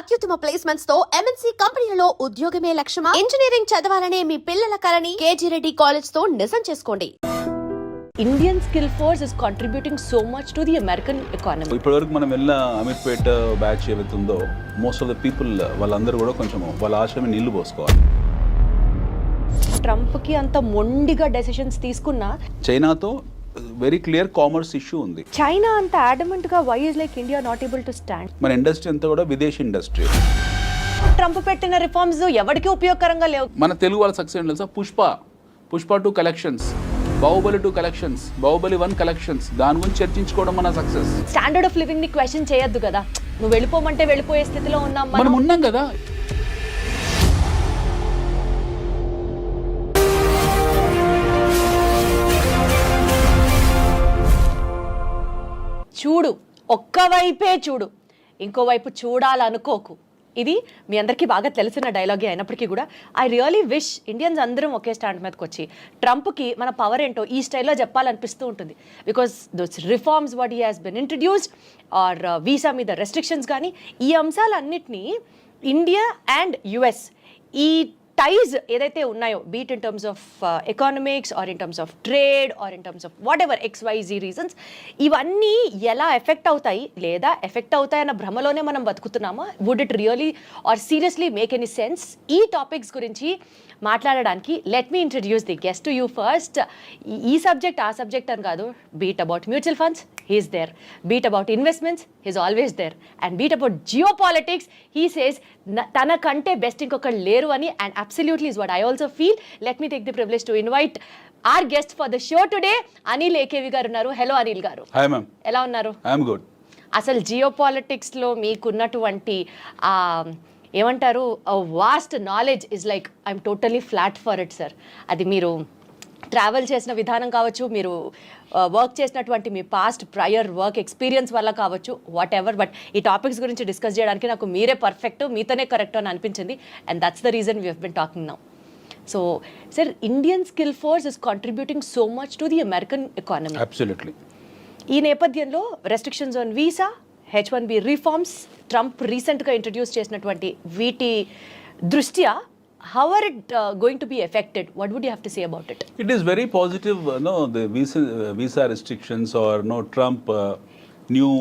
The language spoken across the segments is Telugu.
అత్యుత్తమ ప్లేస్మెంట్స్ తో ఎంఎన్సీ కంపెనీలలో ఉద్యోగమే లక్ష్యమా? ఇంజనీరింగ్ చదవాలనే మీ పిల్లల కలని కేజీ రెడ్డి కాలేజ్ తో నిజం చేసుకోండి. Indian skill force is contributing so much to the American economy. ఇప్పటివరకు మనం వెళ్ళిన అమీర్పేట బ్యాచ్ ఏవైతుందో మోస్ట్ ఆఫ్ ద పీపుల్ వాళ్ళందరూ కూడా కొంచెం వాళ్ళ ఆశ్రమే నీళ్లు పోసుకోవాలి. ట్రంప్కి అంత మొండిగా డెసిషన్స్ తీసుకున్నా చైనాతో వెరీ క్లియర్ కామర్స్ ఇష్యూ ఉంది. చైనా అంత అడమెంట్ గా why is like India not able to stand? మన ఇండస్ట్రీ అంతా కూడా విదేశీ ఇండస్ట్రీ. ట్రంప్ పెట్టిన రిఫార్మ్స్ ఎవరికి ఉపయోగకరంగా లేవు. మన తెలుగు వాళ్ళ సక్సెస్ ఏంటి తెలుసా? Pushpa 2 collections, Baahubali 2 collections, Baahubali 1 collections, దాని గురించి చర్చించుకోవడం మన సక్సెస్. స్టాండర్డ్ ఆఫ్ లివింగ్ ని క్వశ్చన్ చేయొద్దు కదా. నువ్వు వెళ్ళిపోమంటే వెళ్ళిపోయే స్థితిలో ఉన్నాం మనం ఉన్నాం కదా. చూడు, ఒక్కవైపే చూడు, ఇంకోవైపు చూడాలనుకోకు. ఇది మీ అందరికీ బాగా తెలిసిన డైలాగే అయినప్పటికీ కూడా ఐ రియలీ విష్ ఇండియన్స్ అందరం ఒకే స్టాండ్ మీదకి వచ్చి ట్రంప్కి మన పవర్ ఏంటో ఈ స్టైల్లో చెప్పాలనిపిస్తూ ఉంటుంది. Because those reforms what he has been introduced are visa మీద రెస్ట్రిక్షన్స్ కానీ ఈ అంశాలన్నిటినీ ఇండియా అండ్ యుఎస్ ఈ టైజ్ ఏదైతే ఉన్నాయో be it in terms of economics or in terms of trade or in terms of whatever XYZ reasons ఇవన్నీ ఎలా ఎఫెక్ట్ అవుతాయి లేదా ఎఫెక్ట్ అవుతాయన్న భ్రమలోనే మనం బతుకుతున్నామా? Would it really or seriously make any sense? ఈ టాపిక్స్ గురించి మాట్లాడడానికి let me introduce the guest to you first. ఈ సబ్జెక్ట్ ఆ సబ్జెక్ట్ అని కాదు. Be it about mutual funds, he is there. Be it about investments, he is always there. And beat about geopolitics, he says తన కంటే బెస్ట్ ఇంకొకళ్ళు లేరు అని. And absolutely is what I also feel. Let me take the privilege to invite our guest for the show today. Anil AKV గారు ఉన్నారు. హలో అనిల్ గారు. Hi ma'am. ఎలా ఉన్నారు? I'm good. అసలు జియో పాలిటిక్స్లో మీకున్నటువంటి ఏమంటారు vast knowledge is like I'm totally flat for it sir. అది మీరు ట్రావెల్ చేసిన విధానం కావచ్చు, మీరు వర్క్ చేసినటువంటి మీ పాస్ట్ ప్రయర్ వర్క్ ఎక్స్పీరియన్స్ వల్ల కావచ్చు, వాట్ ఎవర్. బట్ ఈ టాపిక్స్ గురించి డిస్కస్ చేయడానికి నాకు మీరే పర్ఫెక్ట్, మీతోనే కరెక్ట్ అని అనిపించింది. And that's the reason we have been talking now. So sir, Indian skill force is contributing so much to the American economy. Absolutely. ఈ నేపథ్యంలో restrictions on visa, H1B reforms, Trump రీసెంట్గా ఇంట్రడ్యూస్ చేసినటువంటి వీటి దృష్ట్యా how are it going to be affected? What would you have to say about it? It is very positive, the visa restrictions or Trump new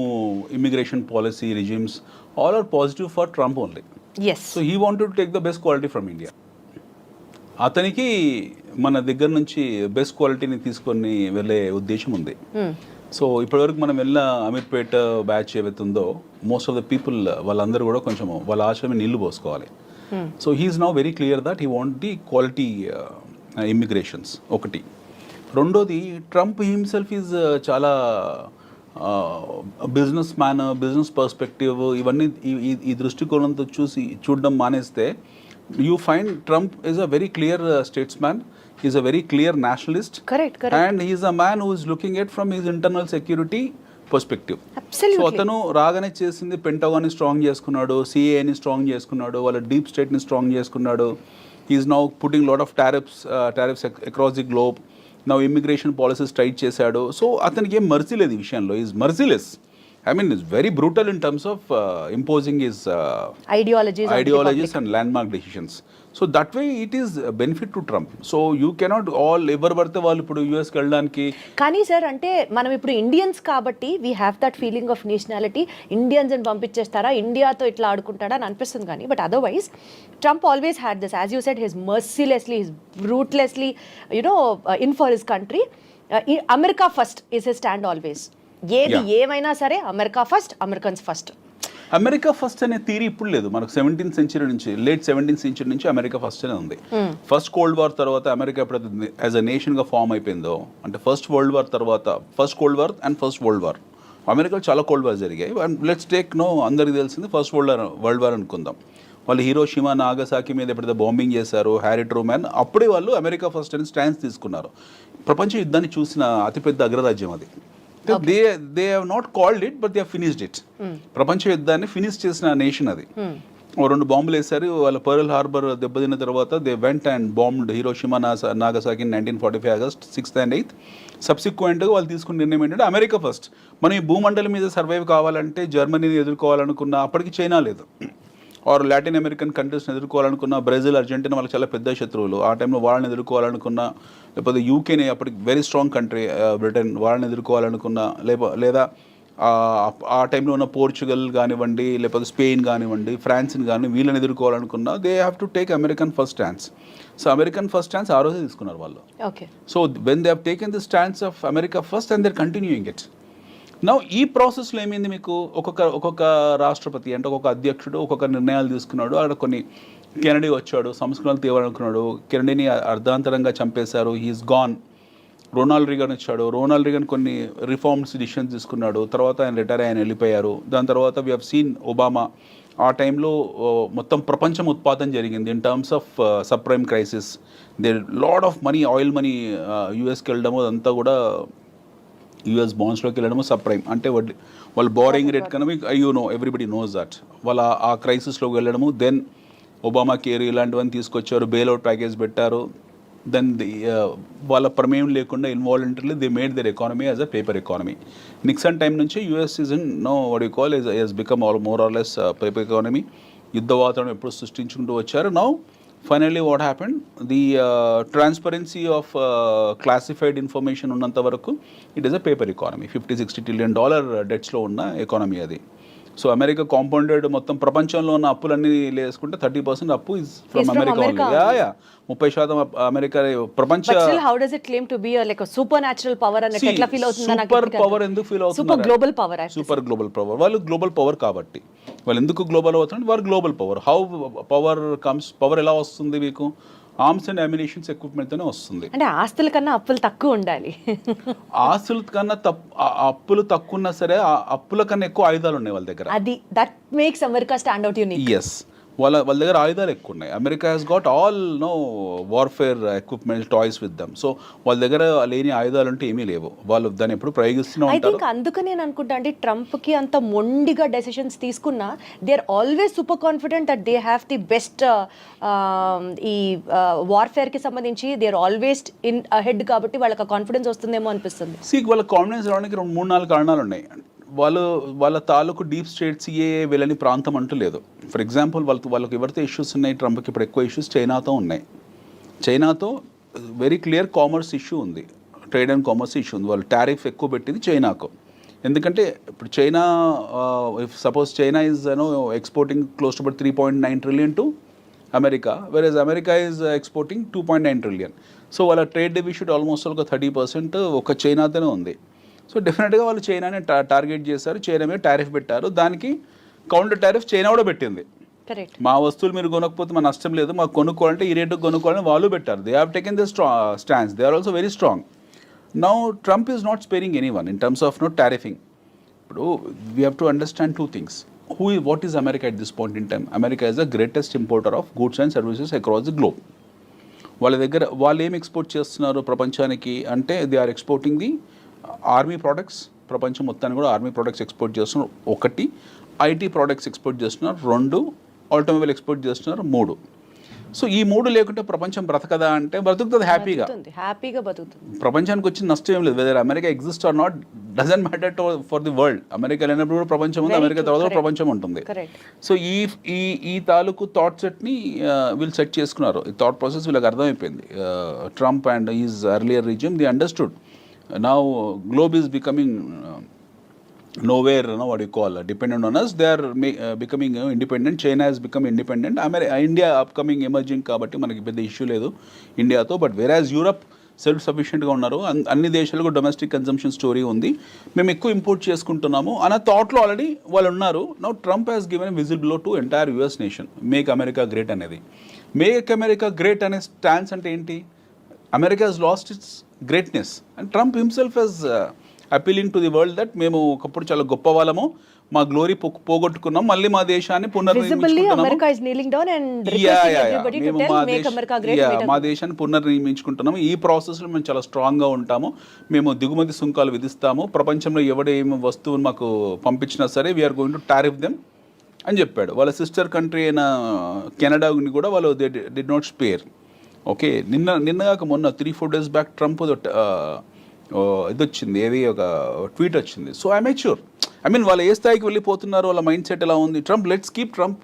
immigration policy regimes, all are positive for Trump only. Yes. So he wanted to take the best quality from India. అతనికి మన దగ్గర నుంచి బెస్ట్ క్వాలిటీని తీసుకొని వెళ్ళే ఉద్దేశం ఉంది. సో ఇప్పటివరకు మనం వెళ్ళిన అమీర్పేట బ్యాచ్ ఏవైతుందో మోస్ట్ ఆఫ్ ద పీపుల్ వాళ్ళందరూ కూడా కొంచెం వాళ్ళ ఆశ్రమే నీళ్లు పోసుకోవాలి. So he is now very clear that he want the quality immigrations. ఒకటి. రెండోది, ట్రంప్ హిమ్సెల్ఫ్ ఈజ్ చాలా బిజినెస్ మ్యాన్, బిజినెస్ పర్స్పెక్టివ్ ఇవన్నీ ఈ దృష్టికోణంతో చూడడం మానేస్తే you find Trump is a very clear statesman. He is a very clear nationalist. Correct. And he is a man who is looking at from his internal security perspective. Absolutely. So atanu రాగానే చేసింది పెంటగాన్ ని స్ట్రాంగ్ చేసుకున్నాడు, CA ని స్ట్రాంగ్ చేసుకున్నాడు, వాళ్ళ డీప్ స్టేట్ ని స్ట్రాంగ్ చేసుకున్నాడు. He is now putting lot of tariffs across the globe. Now immigration policies tight చేశాడు. So అతనికి ఏం మర్సీ లేదు ఈ విషయంలో. He is merciless. I mean, it's very brutal in terms of imposing his ideologies and landmark decisions. So that way it is a benefit to Trump. So you cannot all ఎవరు పడితే వాళ్ళు ఇప్పుడు యూఎస్కి వెళ్ళడానికి. కానీ సార్, అంటే మనం ఇప్పుడు ఇండియన్స్ కాబట్టి we have that feeling of nationality. Indians అని పంపించేస్తారా, ఇండియాతో ఇట్లా ఆడుకుంటాడా అని అనిపిస్తుంది. కానీ but otherwise Trump always had this, as you said, his mercilessly, his brutelessly in for his country. America first is his stand always. ఏది ఏమైనా సరే America first, Americans first. America first అనే థియరీ ఇప్పుడు లేదు. మనకు 17th century నుంచి, లేట్ 17th century నుంచి అమెరికా ఫస్ట్ అనే ఉంది. ఫస్ట్ కోల్డ్ వార్ తర్వాత అమెరికా ఎప్పుడైతే యాజ్ అ నేషన్ గా ఫామ్ అయిపోయిందో, అంటే ఫస్ట్ వరల్డ్ వార్ తర్వాత, first cold war and first world war, అమెరికాలో చాలా కోల్డ్ వార్ జరిగాయి. అండ్ లెట్స్ టేక్ అందరికి తెలిసింది ఫస్ట్ వరల్డ్ వార్ అనుకుందాం. వాళ్ళు హిరోషిమా, నాగసాకి మీద ఎప్పుడైతే బాంబింగ్ చేశారు, హ్యారీ ట్రూమాన్, అప్పుడే వాళ్ళు అమెరికా ఫస్ట్ అని స్టాండ్స్ తీసుకున్నారు. ప్రపంచ యుద్ధాన్ని చూసిన అతిపెద్ద అగ్రరాజ్యం అది. They have not called it, but they have finished it. ప్రపంచ యుద్ధాన్ని ఫినిష్ చేసిన నేషన్ అది. 2 బాంబులు వేశారు. వాళ్ళ పర్ల్ హార్బర్ దెబ్బతిన్న తర్వాత they went and bombed Hiroshima, Nagasaki 1945 August 6th and 8th. సబ్సిక్వెంట్గా వాళ్ళు తీసుకున్న నిర్ణయం ఏంటంటే అమెరికా ఫస్ట్. మనం ఈ భూమండలం మీద సర్వైవ్ కావాలంటే, జర్మనీని ఎదుర్కోవాలనుకున్న అప్పటికి చైనా లేదు. ఆర్ లాటిన్ అమెరికన్ కంట్రీస్ని ఎదుర్కోవాలనుకున్న బ్రెజిల్, అర్జెంటీనా వాళ్ళకి చాలా పెద్ద శత్రువులు. ఆ టైంలో వాళ్ళని ఎదుర్కోవాలనుకున్న, లేకపోతే యూకేని అప్పటికి వెరీ స్ట్రాంగ్ కంట్రీ బ్రిటన్, వాళ్ళని ఎదుర్కోవాలనుకున్న, లేదా ఆ టైంలో ఉన్న పోర్చుగల్ కానివ్వండి, లేకపోతే స్పెయిన్ కానివ్వండి, ఫ్రాన్స్ని కానీ వీళ్ళని ఎదుర్కోవాలనుకున్న, they have to take American first stance. So American first stance ఆ రోజే తీసుకున్నారు వాళ్ళు. Okay. So when they have taken the stance of America first and they're continuing it. Now ఈ ప్రాసెస్లో ఏమైంది, మీకు ఒక్కొక్క రాష్ట్రపతి అంటే ఒక్కొక్క అధ్యక్షుడు ఒక్కొక్క నిర్ణయాలు తీసుకున్నాడు. అక్కడ కొన్ని కెనడీ వచ్చాడు, సంస్కరణలు తేవాలనుకున్నాడు, కెనడీని అర్ధాంతరంగా చంపేశారు, హీఈస్ గాన్. రొనాల్డ్ రీగన్ వచ్చాడు, రొనాల్డ్ రీగన్ కొన్ని రిఫార్మ్స్ డిసిషన్స్ తీసుకున్నాడు, తర్వాత ఆయన రిటైర్ ఆయన వెళ్ళిపోయారు. దాని తర్వాత వీ హ్యావ్ సీన్ ఒబామా. ఆ టైంలో మొత్తం ప్రపంచం ఉత్పాదన జరిగింది in terms of subprime crisis. They load of money, oil money యూఎస్కి వెళ్ళడము, అదంతా కూడా యూఎస్ బాండ్స్లోకి వెళ్ళడము సబ్ప్రైమ్ అంటే వాళ్ళు బారింగ్ రేట్ కన్నా ఎవ్రీబడి నోస్ దట్. వాళ్ళ ఆ క్రైసిస్లోకి వెళ్ళడము. దెన్ ఒబామా కేర్ ఇలాంటివన్నీ తీసుకొచ్చారు, బెయిల్అవుట్ ప్యాకేజ్ పెట్టారు. దెన్ వాళ్ళ ప్రమేయం లేకుండా involuntarily they made their economy as a paper economy. Nixon time నుంచి US is in no what you call is become more or less paper economy. యుద్ధ వాతావరణం ఎప్పుడు సృష్టించుకుంటూ వచ్చారు. Now finally what happened, the transparency of classified information ఉన్నంత వరకు it is a paper economy. $50-60 trillion డెట్స్లో ఉన్న ఎకానమీ అది. సో అమెరికా కాంపౌండెడ్ మొత్తం ప్రపంచంలో ఉన్న అప్పులన్నీ వేసుకుంటే 30% అప్పు is from America only. 30% America ప్రపంచ. How does it claim to be like super natural power అని ఎట్లా ఫీల్ అవుతుందా? సూపర్ పవర్ ఎందుకు ఫీల్ అవుతుంది? Super global power. Super global power. వాళ్ళు గ్లోబల్ పవర్ కాబట్టి వాళ్ళు ఎందుకు గ్లోబల్ అవుతుంటే వారు global power. How power comes? Power ఎలా వస్తుంది మీకు? ఆర్మ్స్ అండ్ అమ్యునిషన్స్ ఎక్విప్మెంట్తోనే వస్తుంది. అంటే ఆస్తుల కన్నా అప్పులు తక్కువ ఉండాలి. ఆస్తుల కన్నా అప్పులు తక్కువ ఉన్నా సరే అప్పుల కన్నా ఎక్కువ ఆయుధాలు ఉన్నాయి వాళ్ళ దగ్గర. అది that makes America stand out unique. Yes, వాళ్ళ దగ్గర ఆయుధాలు ఎక్కువ ఉన్నాయి. America has got all warfare equipment toys with them. So వాళ్ళ దగ్గర లేని ఆయుధాలు అంటే ఏమీ లేవు. వాళ్ళు దాన్ని ఎప్పుడు ప్రయోగిస్తూనే ఐ ఉంటారు. థింక్ అందుకని నేను అనుకుంటా అంటే ట్రంప్కి అంత మొండిగా డెసిషన్స్ తీసుకున్నా they are always super confident that they have the best ఈ వార్ఫేర్కి సంబంధించి they are always in ahead కాబట్టి వాళ్ళకి కాన్ఫిడెన్స్ వస్తుందేమో అనిపిస్తుంది. వాళ్ళ కాన్ఫిడెన్స్ రావడానికి 3-4 కారణాలు ఉన్నాయి. వాళ్ళ తాలూకు డీప్ స్టేట్ సిఏఏ వెళ్ళని ప్రాంతం అంటూ లేదు. ఫర్ ఎగ్జాంపుల్ వాళ్ళకి ఎవరితో ఇష్యూస్ ఉన్నాయి, ట్రంప్కి ఇప్పుడు ఎక్కువ ఇష్యూస్ చైనాతో ఉన్నాయి. చైనాతో వెరీ క్లియర్ కామర్స్ ఇష్యూ ఉంది, ట్రేడ్ అండ్ కామర్స్ ఇష్యూ ఉంది. వాళ్ళు టారిఫ్ ఎక్కువ పెట్టింది చైనాకు. ఎందుకంటే ఇప్పుడు China if suppose China is exporting close to about 3.9 trillion to America, versus America is exporting 2.9 trillion. So వాళ్ళ ట్రేడ్ డెఫిసిట్ ఆల్మోస్ట్ ఒక 30% ఒక చైనాతోనే ఉంది. సో డెఫినెట్గా వాళ్ళు చైనాని టార్గెట్ చేశారు, చైనా మీద టారిఫ్ పెట్టారు. దానికి కౌంటర్ టారిఫ్ చైనా కూడా పెట్టింది. మా వస్తువులు మీరు కొనకపోతే మా నష్టం లేదు, మాకు కొనుక్కోవాలంటే ఈ రేటుకు కొనుక్కోవాలని వాళ్ళు పెట్టారు. They have taken the stands. They are also very strong. Now Trump is not sparing any one in terms of tariffing. ఇప్పుడు we have to understand 2 things. What is America at this point in time? America is the greatest importer of goods and services across the globe. వాళ్ళ దగ్గర వాళ్ళు ఏం ఎక్స్పోర్ట్ చేస్తున్నారు ప్రపంచానికి అంటే they are exporting the army products. ప్రపంచం మొత్తాన్ని కూడా ఆర్మీ ప్రోడక్ట్స్ ఎక్స్పోర్ట్ చేస్తున్నారు. 1 ఐటీ ప్రోడక్ట్స్ ఎక్స్పోర్ట్ చేస్తున్నారు. 2 ఆటోమొబైల్ ఎక్స్పోర్ట్ చేస్తున్నారు. 3 సో ఈ 3 లేకుంటే ప్రపంచం బ్రతకదా అంటే బ్రతుకుతుంది, హ్యాపీగా బతుకుతుంది. ప్రపంచానికి వచ్చిన నష్టం ఏం లేదు. Whether America exist or not doesn't matter for the world. America లేనప్పుడు కూడా ప్రపంచం ఉంది, అమెరికా తర్వాత ప్రపంచం ఉంటుంది. సో ఈ తాలూకు థాట్ సెట్ని వీళ్ళు సెట్ చేసుకున్నారు. ఈ థాట్ ప్రాసెస్ వీళ్ళకి అర్థమైపోయింది. Trump and is earlier regime the understood. Now globe is becoming nowhere, what you call dependent on us. They are becoming independent. China has become independent. India upcoming emerging కాబట్టి మనకి పెద్ద ఇష్యూ లేదు ఇండియాతో. బట్ వేరాజ్ యూరప్ సెల్ఫ్ సఫిషియెంట్గా ఉన్నారు. అన్ని దేశాలకు డొమెస్టిక్ కన్జంప్షన్ స్టోరీ ఉంది, మేము ఎక్కువ ఇంపోర్ట్ చేసుకుంటున్నాము అన్న థాట్లో ఆల్రెడీ వాళ్ళు ఉన్నారు. Now Trump has given whistle blow to entire US nation. Make America great అనేది. మేక్ అమెరికా గ్రేట్ అనే స్టాన్స్ అంటే ఏంటి? America has lost its greatness and Trump himself is appealing to the world that మేము ఒకప్పుడు చాలా గొప్ప వాళ్ళము, మా గ్లోరీ పోగొట్టుకున్నాం, మళ్ళీ మా దేశాన్ని మా దేశాన్ని పునర్నిర్మించుకుంటున్నాము. ఈ ప్రాసెస్లో మేము చాలా స్ట్రాంగ్గా ఉంటాము, మేము దిగుమతి సుంకాలు విధిస్తాము, ప్రపంచంలో ఎవడేమి వస్తువును మాకు పంపించినా సరే we're going to tariff them అని చెప్పాడు. వాళ్ళ సిస్టర్ కంట్రీ అయిన కెనడాని కూడా వాళ్ళు they did not spare. Okay, నిన్నగాక మొన్న 3-4 days బ్యాక్ ట్రంప్ ఇది వచ్చింది, ఏది ఒక ట్వీట్ వచ్చింది. So I make sure, I mean వాళ్ళు ఏ స్థాయికి వెళ్ళిపోతున్నారు, వాళ్ళ మైండ్ సెట్ ఎలా ఉంది. Trump, let's keep Trump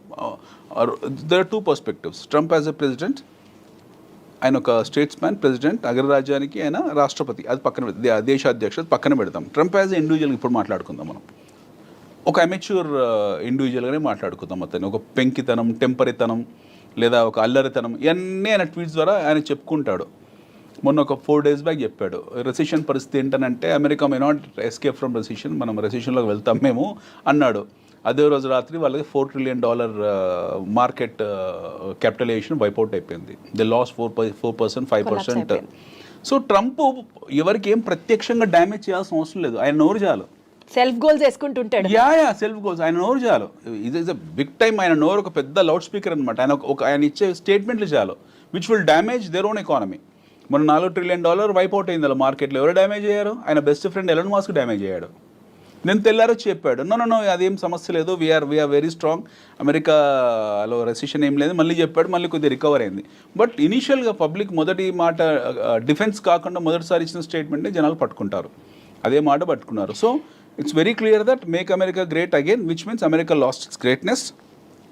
there are two perspectives. Trump as a president, ఆయన ఒక స్టేట్స్ మ్యాన్, ప్రెసిడెంట్, అగ్రరాజ్యానికి ఆయన రాష్ట్రపతి, అది పక్కన దేశ అధ్యక్షుడు పక్కన పెడతాం. ట్రంప్ యాజ్ ఇండివిజువల్ ఇప్పుడు మాట్లాడుకుందాం మనం. ఒక అమెచ్యూర్ ఇండివిజువల్గానే మాట్లాడుకుందాం. అతను ఒక పెంకితనం, టెంపరితనం లేదా ఒక అల్లరితనం ఇవన్నీ ఆయన ట్వీట్స్ ద్వారా ఆయన చెప్పుకుంటాడు. మొన్న ఒక 4 days బ్యాక్ చెప్పాడు రెసిషన్ పరిస్థితి ఏంటనంటే America may not escape from recession, మనం రెసిషన్లోకి వెళ్తాం మేము అన్నాడు. అదే రోజు రాత్రి వాళ్ళకి $4 trillion మార్కెట్ క్యాపిటలైజేషన్ వైపౌట్ అయిపోయింది. They loss 4%, 5%. సో ట్రంప్ ఎవరికి ఏం ప్రత్యక్షంగా డ్యామేజ్ చేయాల్సిన అవసరం లేదు, ఆయన నోరు చాలు. సెల్ఫ్ గోల్స్ వేసుకుంటుంటాడు. సెల్ఫ్ గోల్స్, ఆయన నోరు చాలు. ఇది ఇస్ అ బిగ్ టైమ్. ఆయన నోరు ఒక పెద్ద లౌడ్ స్పీకర్ అనమాట. ఆయన ఇచ్చే స్టేట్మెంట్లు చాలు which will damage their own economy. మన $4 trillion వైపౌట్ అయింది అలా మార్కెట్లో. ఎవరు డ్యామేజ్ అయ్యారు? ఆయన best friend Elon Musk damage అయ్యాడు. నేను తెల్లారో చెప్పాడు నో అదేం సమస్య లేదు, వీఆర్ వెరీ స్ట్రాంగ్, అమెరికాలో రెసిషన్ ఏం లేదు. మళ్ళీ చెప్పాడు, మళ్ళీ కొద్దిగా రికవర్ అయింది. బట్ ఇనీషియల్గా పబ్లిక్ మొదటి మాట డిఫెన్స్ కాకుండా మొదటిసారి ఇచ్చిన స్టేట్మెంట్ని జనాలు పట్టుకుంటారు, అదే మాట పట్టుకున్నారు. So it's very clear that make America great again, which means America lost its greatness.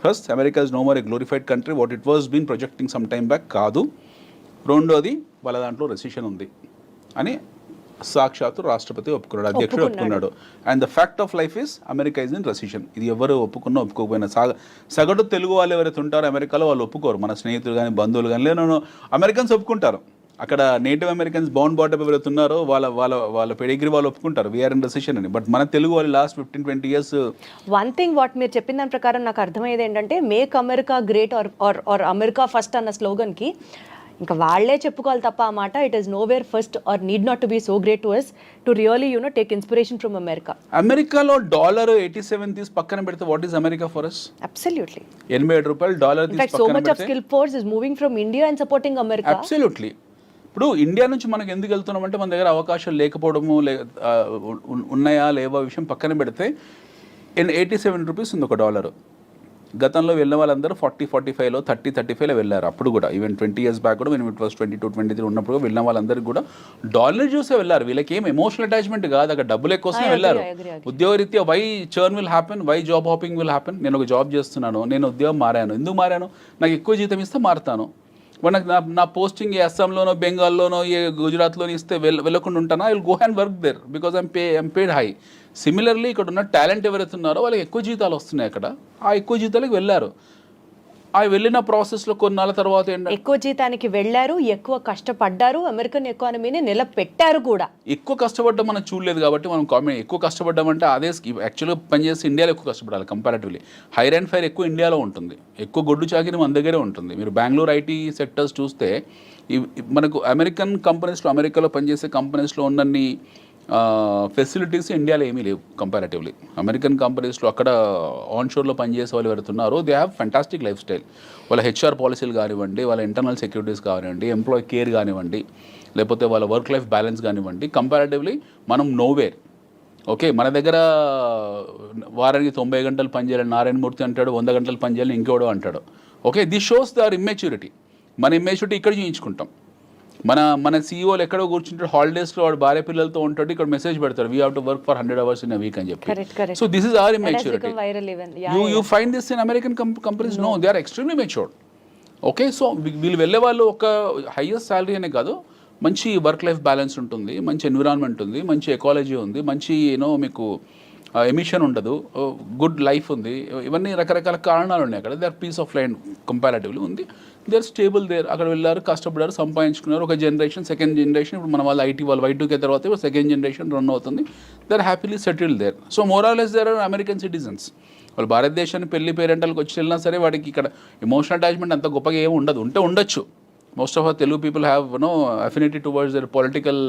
First, America is no more a glorified country what it was been projecting some time back కాదు. రెండోది, వాళ్ళ దాంట్లో రెసిషన్ ఉంది అని సాక్షాత్తు రాష్ట్రపతి ఒప్పుకున్నాడు, అధ్యక్షుడు ఒప్పుకున్నాడు. And the fact of life is America is in recession. ఇది ఎవరు ఒప్పుకున్నా ఒప్పుకోకపోయినా సగటు తెలుగు వాళ్ళు ఎవరైతే ఉంటారో అమెరికాలో వాళ్ళు ఒప్పుకోరు. మన స్నేహితులు కానీ బంధువులు కానీ లేదు అమెరికన్స్ ఒప్పుకుంటారు. అక్కడ నేటివ్ అమెరికన్స్ బౌండ్ బాటప్ ఎవరైతే ఉన్నారో వాళ్ళ పెడిగ్రీ వాళ్ళు ఒప్పుకుంటారు వీఆర్ ఇన్ రెసిషన్ అని. బట్ మన తెలుగు వాళ్ళు last 15-20 years. One thing what మీరు చెప్పిన దాని ప్రకారం నాకు అర్థమయ్యేది ఏంటంటే make America great or America first అన్న స్లోగన్కి ఇంకా వాళ్ళే చెప్పుకోవాలి తప్ప ఆ మాట it is nowhere first or need not to be so great to us to really take inspiration from America. అమెరికాలో $87 తీసి పక్కన పెడితే what is America for us? Absolutely $87 తీసి so much of skill force is moving from India and supporting America. Absolutely. ఇప్పుడు ఇండియా నుంచి మనకు ఎందుకు వెళ్తున్నామంటే మన దగ్గర అవకాశాలు లేకపోవడము ఉన్నాయా లేవా విషయం పక్కన పెడితే $87 ఉంది ఒక డాలర్. గతంలో వెళ్ళిన వాళ్ళందరూ 40-45లో 30-35లో వెళ్ళారు. అప్పుడు కూడా ఈవెన్ 20 years బ్యాక్ కూడా మేము ఇట్ వాస్ 22-23 ఉన్నప్పుడు వెళ్ళిన వాళ్ళందరికీ కూడా డాలర్ చూసే వెళ్ళారు. వీళ్ళకి ఏం ఎమోషనల్ అటాచ్మెంట్ కాదు, అక్కడ డబ్బుల కోసమే వెళ్ళారు. ఉద్యోగరీత్యా why churn will happen, why job hopping will happen. నేను ఒక జాబ్ చేస్తున్నాను, నేను ఉద్యోగం మారాను, ఎందుకు మారాను? నాకు ఎక్కువ జీతం ఇస్తే మారుతాను. మనకు నా పోస్టింగ్ ఏ అస్సాంలోనో బెంగాల్లోనో ఏ గుజరాత్లోనో ఇస్తే వెళ్ళకుండా ఉంటానా? I will go and work there because I'm paid high. Similarly ఇక్కడ ఉన్న టాలెంట్ ఎవరైతే ఉన్నారో వాళ్ళకి ఎక్కువ జీతాలు వస్తున్నాయి అక్కడ, ఆ ఎక్కువ జీతాలకు వెళ్ళారు. ఆ వెళ్ళిన ప్రాసెస్లో కొన్నాళ్ళ తర్వాత ఎక్కువ జీతానికి వెళ్ళారు, ఎక్కువ కష్టపడ్డారు, అమెరికన్ ఎకానమీని నిలబెట్టారు కూడా. ఎక్కువ కష్టపడ్డం మనం చూడలేదు కాబట్టి మనం కామెంట్. ఎక్కువ కష్టపడ్డామంటే అదే యాక్చువల్గా పనిచేస్తే ఇండియాలో ఎక్కువ కష్టపడాలి కంపారిటివ్లీ. హైర్ అండ్ ఫైర్ ఎక్కువ ఇండియాలో ఉంటుంది, ఎక్కువ గొడ్డు చాకిరి మన దగ్గరే ఉంటుంది. మీరు బెంగళూరు ఐటీ సెక్టర్స్ చూస్తే మనకు అమెరికన్ కంపెనీస్లో, అమెరికాలో పనిచేసే కంపెనీస్లో ఉన్నన్ని ఫెసిలిటీస్ ఇండియాలో ఏమీ లేవు కంపారిటివ్లీ. అమెరికన్ కంపెనీస్లో అక్కడ ఆన్షోర్లో పనిచేసే వాళ్ళు ఎవరుతున్నారో they have fantastic life style. వాళ్ళ హెచ్ఆర్ పాలసీలు కానివ్వండి, వాళ్ళ ఇంటర్నల్ సెక్యూరిటీస్ కానివ్వండి, ఎంప్లాయీ కేర్ కానివ్వండి, లేకపోతే వాళ్ళ వర్క్ లైఫ్ బ్యాలెన్స్ కానివ్వండి, కంపారిటివ్లీ మనం నోవేర్. ఓకే, మన దగ్గర వారానికి 90 గంటలు పనిచేయాలని నారాయణమూర్తి అంటాడు, 100 గంటలు పనిచేయాలని ఇంకోడో అంటాడు. Okay, this shows their immaturity. మన ఇమ్మెచ్యూరిటీ ఇక్కడ చూయించుకుంటాం. మన సీఈఓలు ఎక్కడో కూర్చుంటాడు, హాలిడేస్లో వాడు భార్య పిల్లలతో ఉంటాడు, ఇక్కడ మెసేజ్ పెడతారు we have to work for 100 hours in a week అని చెప్పి. So this is our immaturity. You find this in American companies? No, they are extremely matured. Okay, so వీళ్ళు వెళ్ళే వాళ్ళు ఒక హైయెస్ట్ శాలరీ అనే కాదు, మంచి వర్క్ లైఫ్ బ్యాలెన్స్ ఉంటుంది, మంచి ఎన్విరాన్మెంట్ ఉంది, మంచి ఎకాలజీ ఉంది, మంచి మీకు ఎమిషన్ ఉండదు, గుడ్ లైఫ్ ఉంది. ఇవన్నీ రకరకాల కారణాలు ఉన్నాయి అక్కడ. They are peace of mind comparatively ఉంది. They are stable there. అక్కడ వెళ్ళారు, కష్టపడారు, సంపాదించుకున్నారు. ఒక జనరేషన్, సెకండ్ జనరేషన్, ఇప్పుడు మన వాళ్ళు ఐటీ వాళ్ళు Y2K తర్వాత ఇప్పుడు సెకండ్ జనరేషన్ రన్ అవుతుంది. They are happily settled there. So more or less there are American citizens. వాళ్ళు భారతదేశాన్ని పెళ్లి పేరెంటల్కి వచ్చి వెళ్ళినా సరే వాడికి ఇక్కడ ఎమోషనల్ అటాచ్మెంట్ అంత గొప్పగా ఏమి ఉండదు. ఉండొచ్చు. Most of our Telugu people have affinity towards their political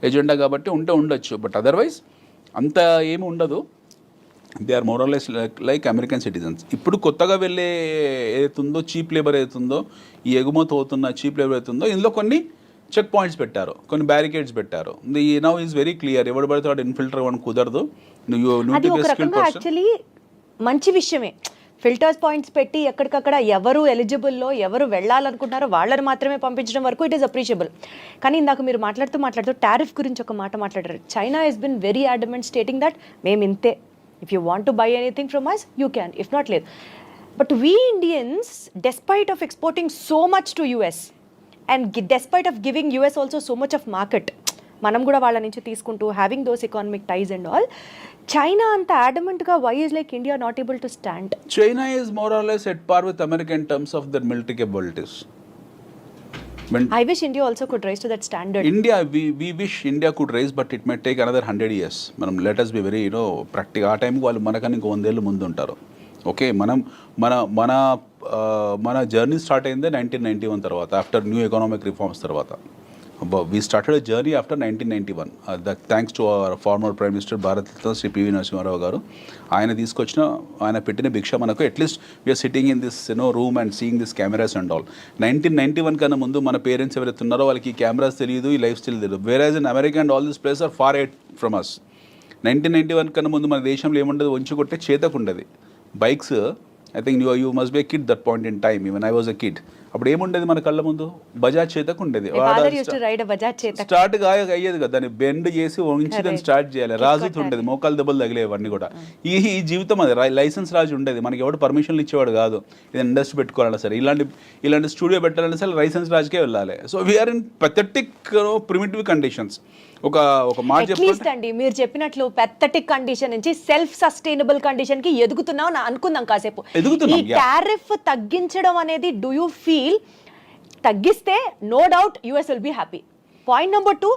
agenda కాబట్టి ఉండొచ్చు. బట్ అదర్వైజ్ అంత ఏమి ఉండదు. They are more or less like American citizens. ఇప్పుడు కొత్తగా వెళ్ళే ఏదైతుందో చీప్ లేబర్ ఏదైతుందో, ఈ ఎగుమతి అవుతున్న చీప్ లేబర్ ఏదైతుందో, ఇందులో కొన్ని చెక్ పాయింట్స్ పెట్టారు, కొన్ని బ్యారికేడ్స్ పెట్టారు. The now is very clear. ఎవడు పడితే వాడు ఇన్ఫిల్టర్ అవ్వడం కుదరదు. యాక్చువల్లీ మంచి విషయమే. ఫిల్టర్స్ పాయింట్స్ పెట్టి ఎక్కడికక్కడ ఎవరు ఎలిజిబుల్లో ఎవరు వెళ్ళాలనుకుంటున్నారో వాళ్ళని మాత్రమే పంపించడం వరకు ఇట్ ఈస్ అప్రిషియబుల్. కానీ ఇందాక మీరు మాట్లాడుతూ టారిఫ్ గురించి ఒక మాట మాట్లాడారు. China has been very adamant stating that మేము ఇంతే, if you want to buy anything from us you can, if not లేదు. But we Indians, despite of exporting so much to US and despite of giving US also so much of market, మనం కూడా వాళ్ళ నుంచి తీసుకుంటూ having those economic ties and all, China అంత అడమెంట్గా why is like India not able to stand? China is more or less at par with America in terms of their military capabilities. When I wish India also could rise to that standard. India, we wish India could rise, but it may take another 100 years. మనం let us be very practical. ఆ టైంకి వాళ్ళు మనకన్నా ఇంకో 100 ఏళ్ళు ముందు ఉంటారు. ఓకే, మనం మన మన మన జర్నీ స్టార్ట్ అయిందే 1991 తర్వాత, ఆఫ్టర్ న్యూ ఎకనామిక్ రిఫార్మ్స్ తర్వాత. We started a journey after 1991. Thanks to our former Prime Minister Bharat Ratna Sri P.V. Narasimha Rao garu. ఆయన పెట్టిన భిక్ష మనకు at least we're sitting in this room and seeing this cameras and all. 1991 కన్నా ముందు మన పేరెంట్స్ ఎవరైతే ఉన్నారో వాళ్ళకి ఈ కెమెరాస్ తెలియదు, ఈ లైఫ్ స్టైల్ తెలియదు. Whereas in America and all this place are far ahead from us. 1991 కన్నా ముందు మన దేశంలో ఏముండదు, వంచి కొట్టే చేతకు ఉండదు. Bikes, I think you must be a kid that point in time. Even I was a kid. అప్పుడు ఏముండేది మన కళ్ళ ముందు? బజాజ్ చేతకు ఉండేది. స్టార్ట్ అయ్యేది కదా, దాన్ని బెండ్ చేసి వంచి దాన్ని స్టార్ట్ చేయాలి. రాజుతూ ఉండేది, మోకాలు దెబ్బలు తగిలేవన్నీ కూడా. ఈ జీవితం అది. లైసెన్స్ రాజు ఉండేది, మనకి ఎవడు పర్మిషన్లు ఇచ్చేవాడు కాదు. ఇది ఇండస్ట్రీ పెట్టుకోవాలన్నా సరే, ఇలాంటి స్టూడియో పెట్టాలన్నా సరే లైసెన్స్ రాజుకే వెళ్ళాలి. So we are in pathetic primitive conditions. ఒక మాట అట్లీస్ట్ అండి, మీరు చెప్పినట్లు పెథటిక్ కండిషన్ నుంచి సెల్ఫ్ సస్టైనబుల్ కండిషన్ కి ఎదుగుతున్నాం అనుకుందాం కాసేపు. ఈ టారిఫ్ తగ్గించడం అనేది డూ యూ ఫీల్ తగ్గిస్తే no doubt US will be happy? Point number 2,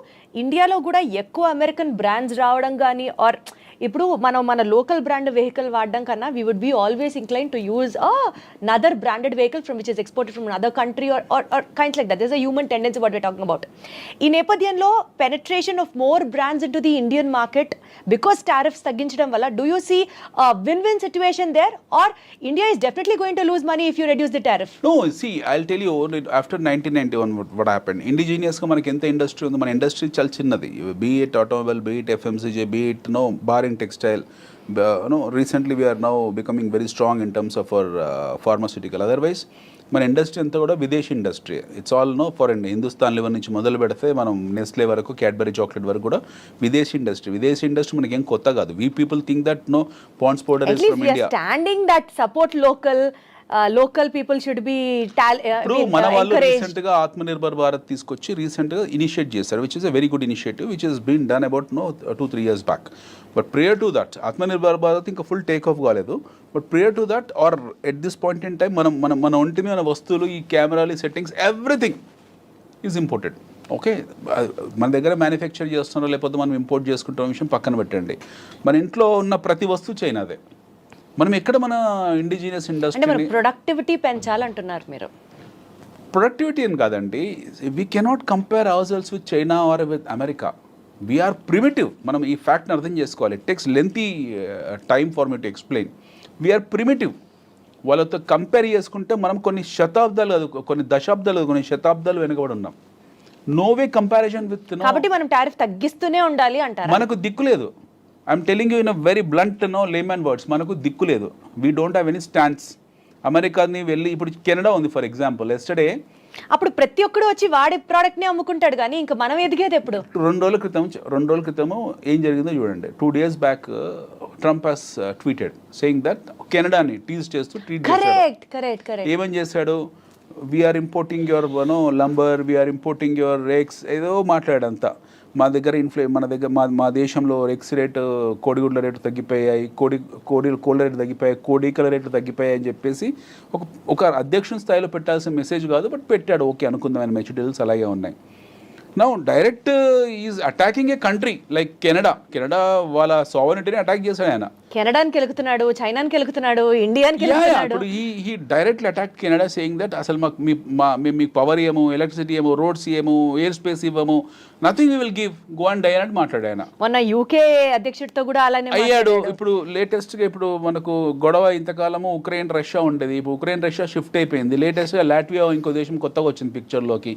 ఇండియాలో కూడా ఎక్కువ అమెరికన్ బ్రాండ్స్ రావడం కానీ, ఆర్ ఇప్పుడు మనం మన లోకల్ బ్రాండ్ వెహికల్ వాడడం కన్నా we would be always incline to use another branded vehicle from which is exported from another country or kinds like that. This a human tendency what we are talking about. ఈ నేపథ్యంలో penetration of more brands in to the Indian market because tariffs తగ్గించడం వల్ల do you see win-win situation there, or India is definitely going to lose money if you reduce the tariff? No, see, I'll tell you, after 1991 what happened. ఇండిజినియస్గా మనకి ఎంత ఇండస్ట్రీ ఉంది? మన ఇండస్ట్రీ చాలా చిన్నది. Be it automobile, be it FMCG, be it barring textile. Recently we are now becoming very strong in terms of our pharmaceutical. Otherwise మన ఇండస్ట్రీ అంతా కూడా విదేశీ industry. It's all foreign. Hindustan liver నుంచి మొదలు పెడితే మనం నెస్లే వరకు, క్యాడ్బరీ చాక్లెట్ వరకు కూడా విదేశీ ఇండస్ట్రీ. విదేశీ ఇండస్ట్రీ మనకి ఏం కొత్త కాదు. We people think that Ponds powder is from India. Standing that support local people should be. ఇప్పుడు మన వాళ్ళు రీసెంట్ గా ఆత్మనిర్భర్ భారత్ తీసుకొచ్చి రీసెంట్ గా ఇనిషియేట్ చేశారు, which is a very good initiative which is been done about 2-3 years back. But prior to that Atmanirbhar Bharat ఇంకా ఫుల్ టేక్ ఆఫ్ కాలేదు. But prior to that or at this point in time మన ఒంటి మీద వస్తువులు, ఈ కెమెరాలు, settings, everything is imported. Okay, మన దగ్గర మ్యానుఫ్యాక్చర్ చేస్తున్నారో లేకపోతే మనం ఇంపోర్ట్ చేసుకుంటున్న విషయం పక్కన పెట్టండి. మన ఇంట్లో ఉన్న ప్రతి వస్తువు చైనాదే. మనం ఎక్కడ మన ఇండిజినియస్ ఇండస్ట్రీ ప్రొడక్టివిటీ పెంచాలంటున్నారు మీరు? ప్రొడక్టివిటీ అని కాదండి, we cannot compare our sales with China or with America. We are primitive. మనం ఈ ఫ్యాక్ట్ని అర్థం చేసుకోవాలి. It takes lengthy time for me to explain. We are primitive. వాళ్ళతో కంపేర్ చేసుకుంటే మనం కొన్ని శతాబ్దాలు కాదు, కొన్ని దశాబ్దాలు, కొన్ని శతాబ్దాలు వెనుకబడి ఉన్నాం. No way comparison with. కాబట్టి మనం టారిఫ్ తగ్గిస్తూనే ఉండాలి అంటారు. మనకు దిక్కు లేదు. I'm telling you in a very blunt layman words. మనకు దిక్కు లేదు. We don't have any stands. అమెరికాని వెళ్ళి, ఇప్పుడు కెనడా ఉంది ఫర్ ఎగ్జాంపుల్. ఎస్టర్డే అప్పుడు ప్రతి ఒక్కడు వచ్చి వాడి ప్రోడక్ట్ని అమ్ముకుంటాడు, కానీ ఇంకా మనం ఎదిగేది ఎప్పుడు? 2 రోజుల క్రితము ఏం జరిగిందో చూడండి. 2 days back Trump has tweeted saying that కెనడాని టీజ్ చేస్తూ ట్వీట్ చేశాడు. ఏమని చేశాడు? We're importing your lumber, we're importing your rakes, ఏదో మాట్లాడంతా. మా దగ్గర మన దగ్గర మా దేశంలో రెక్స్ రేటు, కోడిగుడ్ల రేటు తగ్గిపోయాయి, కోళ్ళ రేటు తగ్గిపోయాయి, కోడికల రేట్లు తగ్గిపోయాయి అని చెప్పేసి ఒక అధ్యక్షుని స్థాయిలో పెట్టాల్సిన మెసేజ్ కాదు, బట్ పెట్టాడు. ఓకే అనుకుందాం, ఆయన మెచ్యూరిటీస్ అలాగే ఉన్నాయి. Now direct is attacking A country like Canada వాళ్ళ సావరినిటీని అటాక్ చేశాడు ఆయన. కెనడాకి వెళ్తున్నాడు, చైనాకి వెళ్తున్నాడు, ఇండియాకి వెళ్తున్నాడు. ఇప్పుడు ఈ directly attack Canada saying that అసలు మీకు పవర్ ఇవ్వము, ఎలక్ట్రిసిటీ ఇవ్వము, రోడ్స్ ఇవ్వము, ఎయిర్ స్పేస్ ఇవ్వము, nothing we will give, go and die అని మాట్లాడాడు ఆయన. మొన్న యూకే అధ్యక్షుడితో కూడా అలానే అయ్యాడు. ఇప్పుడు లేటెస్ట్గా ఇప్పుడు మనకు గొడవ ఇంతకాలము ఉక్రెయిన్ రష్యా ఉండేది. ఇప్పుడు ఉక్రెయిన్ రష్యా షిఫ్ట్ అయిపోయింది. లేటెస్ట్గా లాట్వియా ఇంకో దేశం కొత్తగా వచ్చింది పిక్చర్లోకి.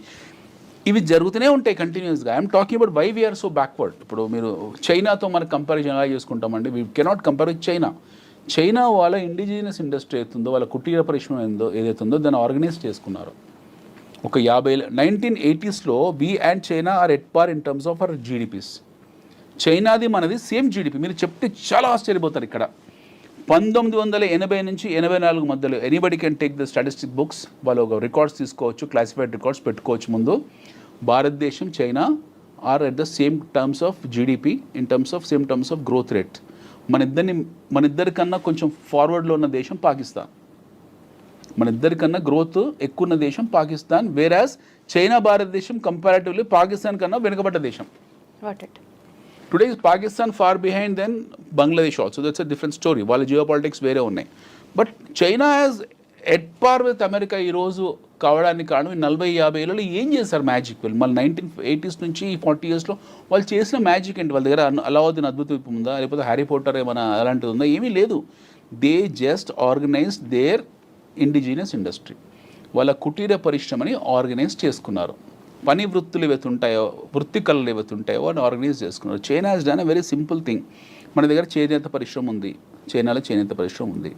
ఇవి జరుగుతూనే ఉంటాయి కంటిన్యూస్గా. I'm talking about why we are so backward. ఇప్పుడు మీరు చైనాతో మనకు కంపారిజన్ ఎలా చేసుకుంటామండి? We cannot compare with China వాళ్ళ ఇండిజినియస్ ఇండస్ట్రీ అవుతుందో, వాళ్ళ కుటీర పరిశ్రమ ఏదైతుందో దాన్ని ఆర్గనైజ్ చేసుకున్నారు. ఒక 1980s we and China are at par in terms of our GDPs. చైనాది మనది సేమ్ జీడిపి. మీరు చెప్తే చాలా ఆశ్చర్యపోతారు. ఇక్కడ 1980 నుంచి 84 మధ్యలో anybody can take the statistic books, వాళ్ళు ఒక రికార్డ్స్ తీసుకోవచ్చు, క్లాసిఫైడ్ రికార్డ్స్ పెట్టుకోవచ్చు. ముందు భారతదేశం, China are at the same terms of GDP, in terms of same terms of growth rate. మన ఇద్దరికన్నా కొంచెం ఫార్వర్డ్లో ఉన్న దేశం పాకిస్తాన్. మన ఇద్దరికన్నా గ్రోత్ ఎక్కువ ఉన్న దేశం పాకిస్తాన్, వేరాజ్ చైనా భారతదేశం కంపారిటివ్లీ పాకిస్తాన్ కన్నా వెనుకబడ్డ దేశం. Today is Pakistan far behind then Bangladesh also, that's a different story. వాళ్ళ జియో పాలిటిక్స్ వేరే ఉన్నాయి. But China has at par with America ఈరోజు కావడానికి కారణం ఈ 40-50 ఏళ్ళలో ఏం చేశారు మ్యాజిక్. వీళ్ళు మళ్ళీ 1980s నుంచి 40 yearsలో వాళ్ళు చేసిన మ్యాజిక్ ఏంటి? వాళ్ళ దగ్గర అలావుద్దీన్ అద్భుత దీపం ఉందా, లేకపోతే హ్యారీ పోటర్ ఏమైనా అలాంటిది ఉందా? ఏమీ లేదు. They just organise their indigenous industry. వాళ్ళ కుటీర పరిశ్రమని ఆర్గనైజ్ చేసుకున్నారు. పని వృత్తులు ఏవైతే ఉంటాయో, వృత్తి కళలు ఏవైతే ఉంటాయో వాటిని ఆర్గనైజ్ చేసుకున్నారు. China has done a very simple thing. మన దగ్గర చేనేత పరిశ్రమ ఉంది, చైనాలో చేనేత పరిశ్రమ ఉంది.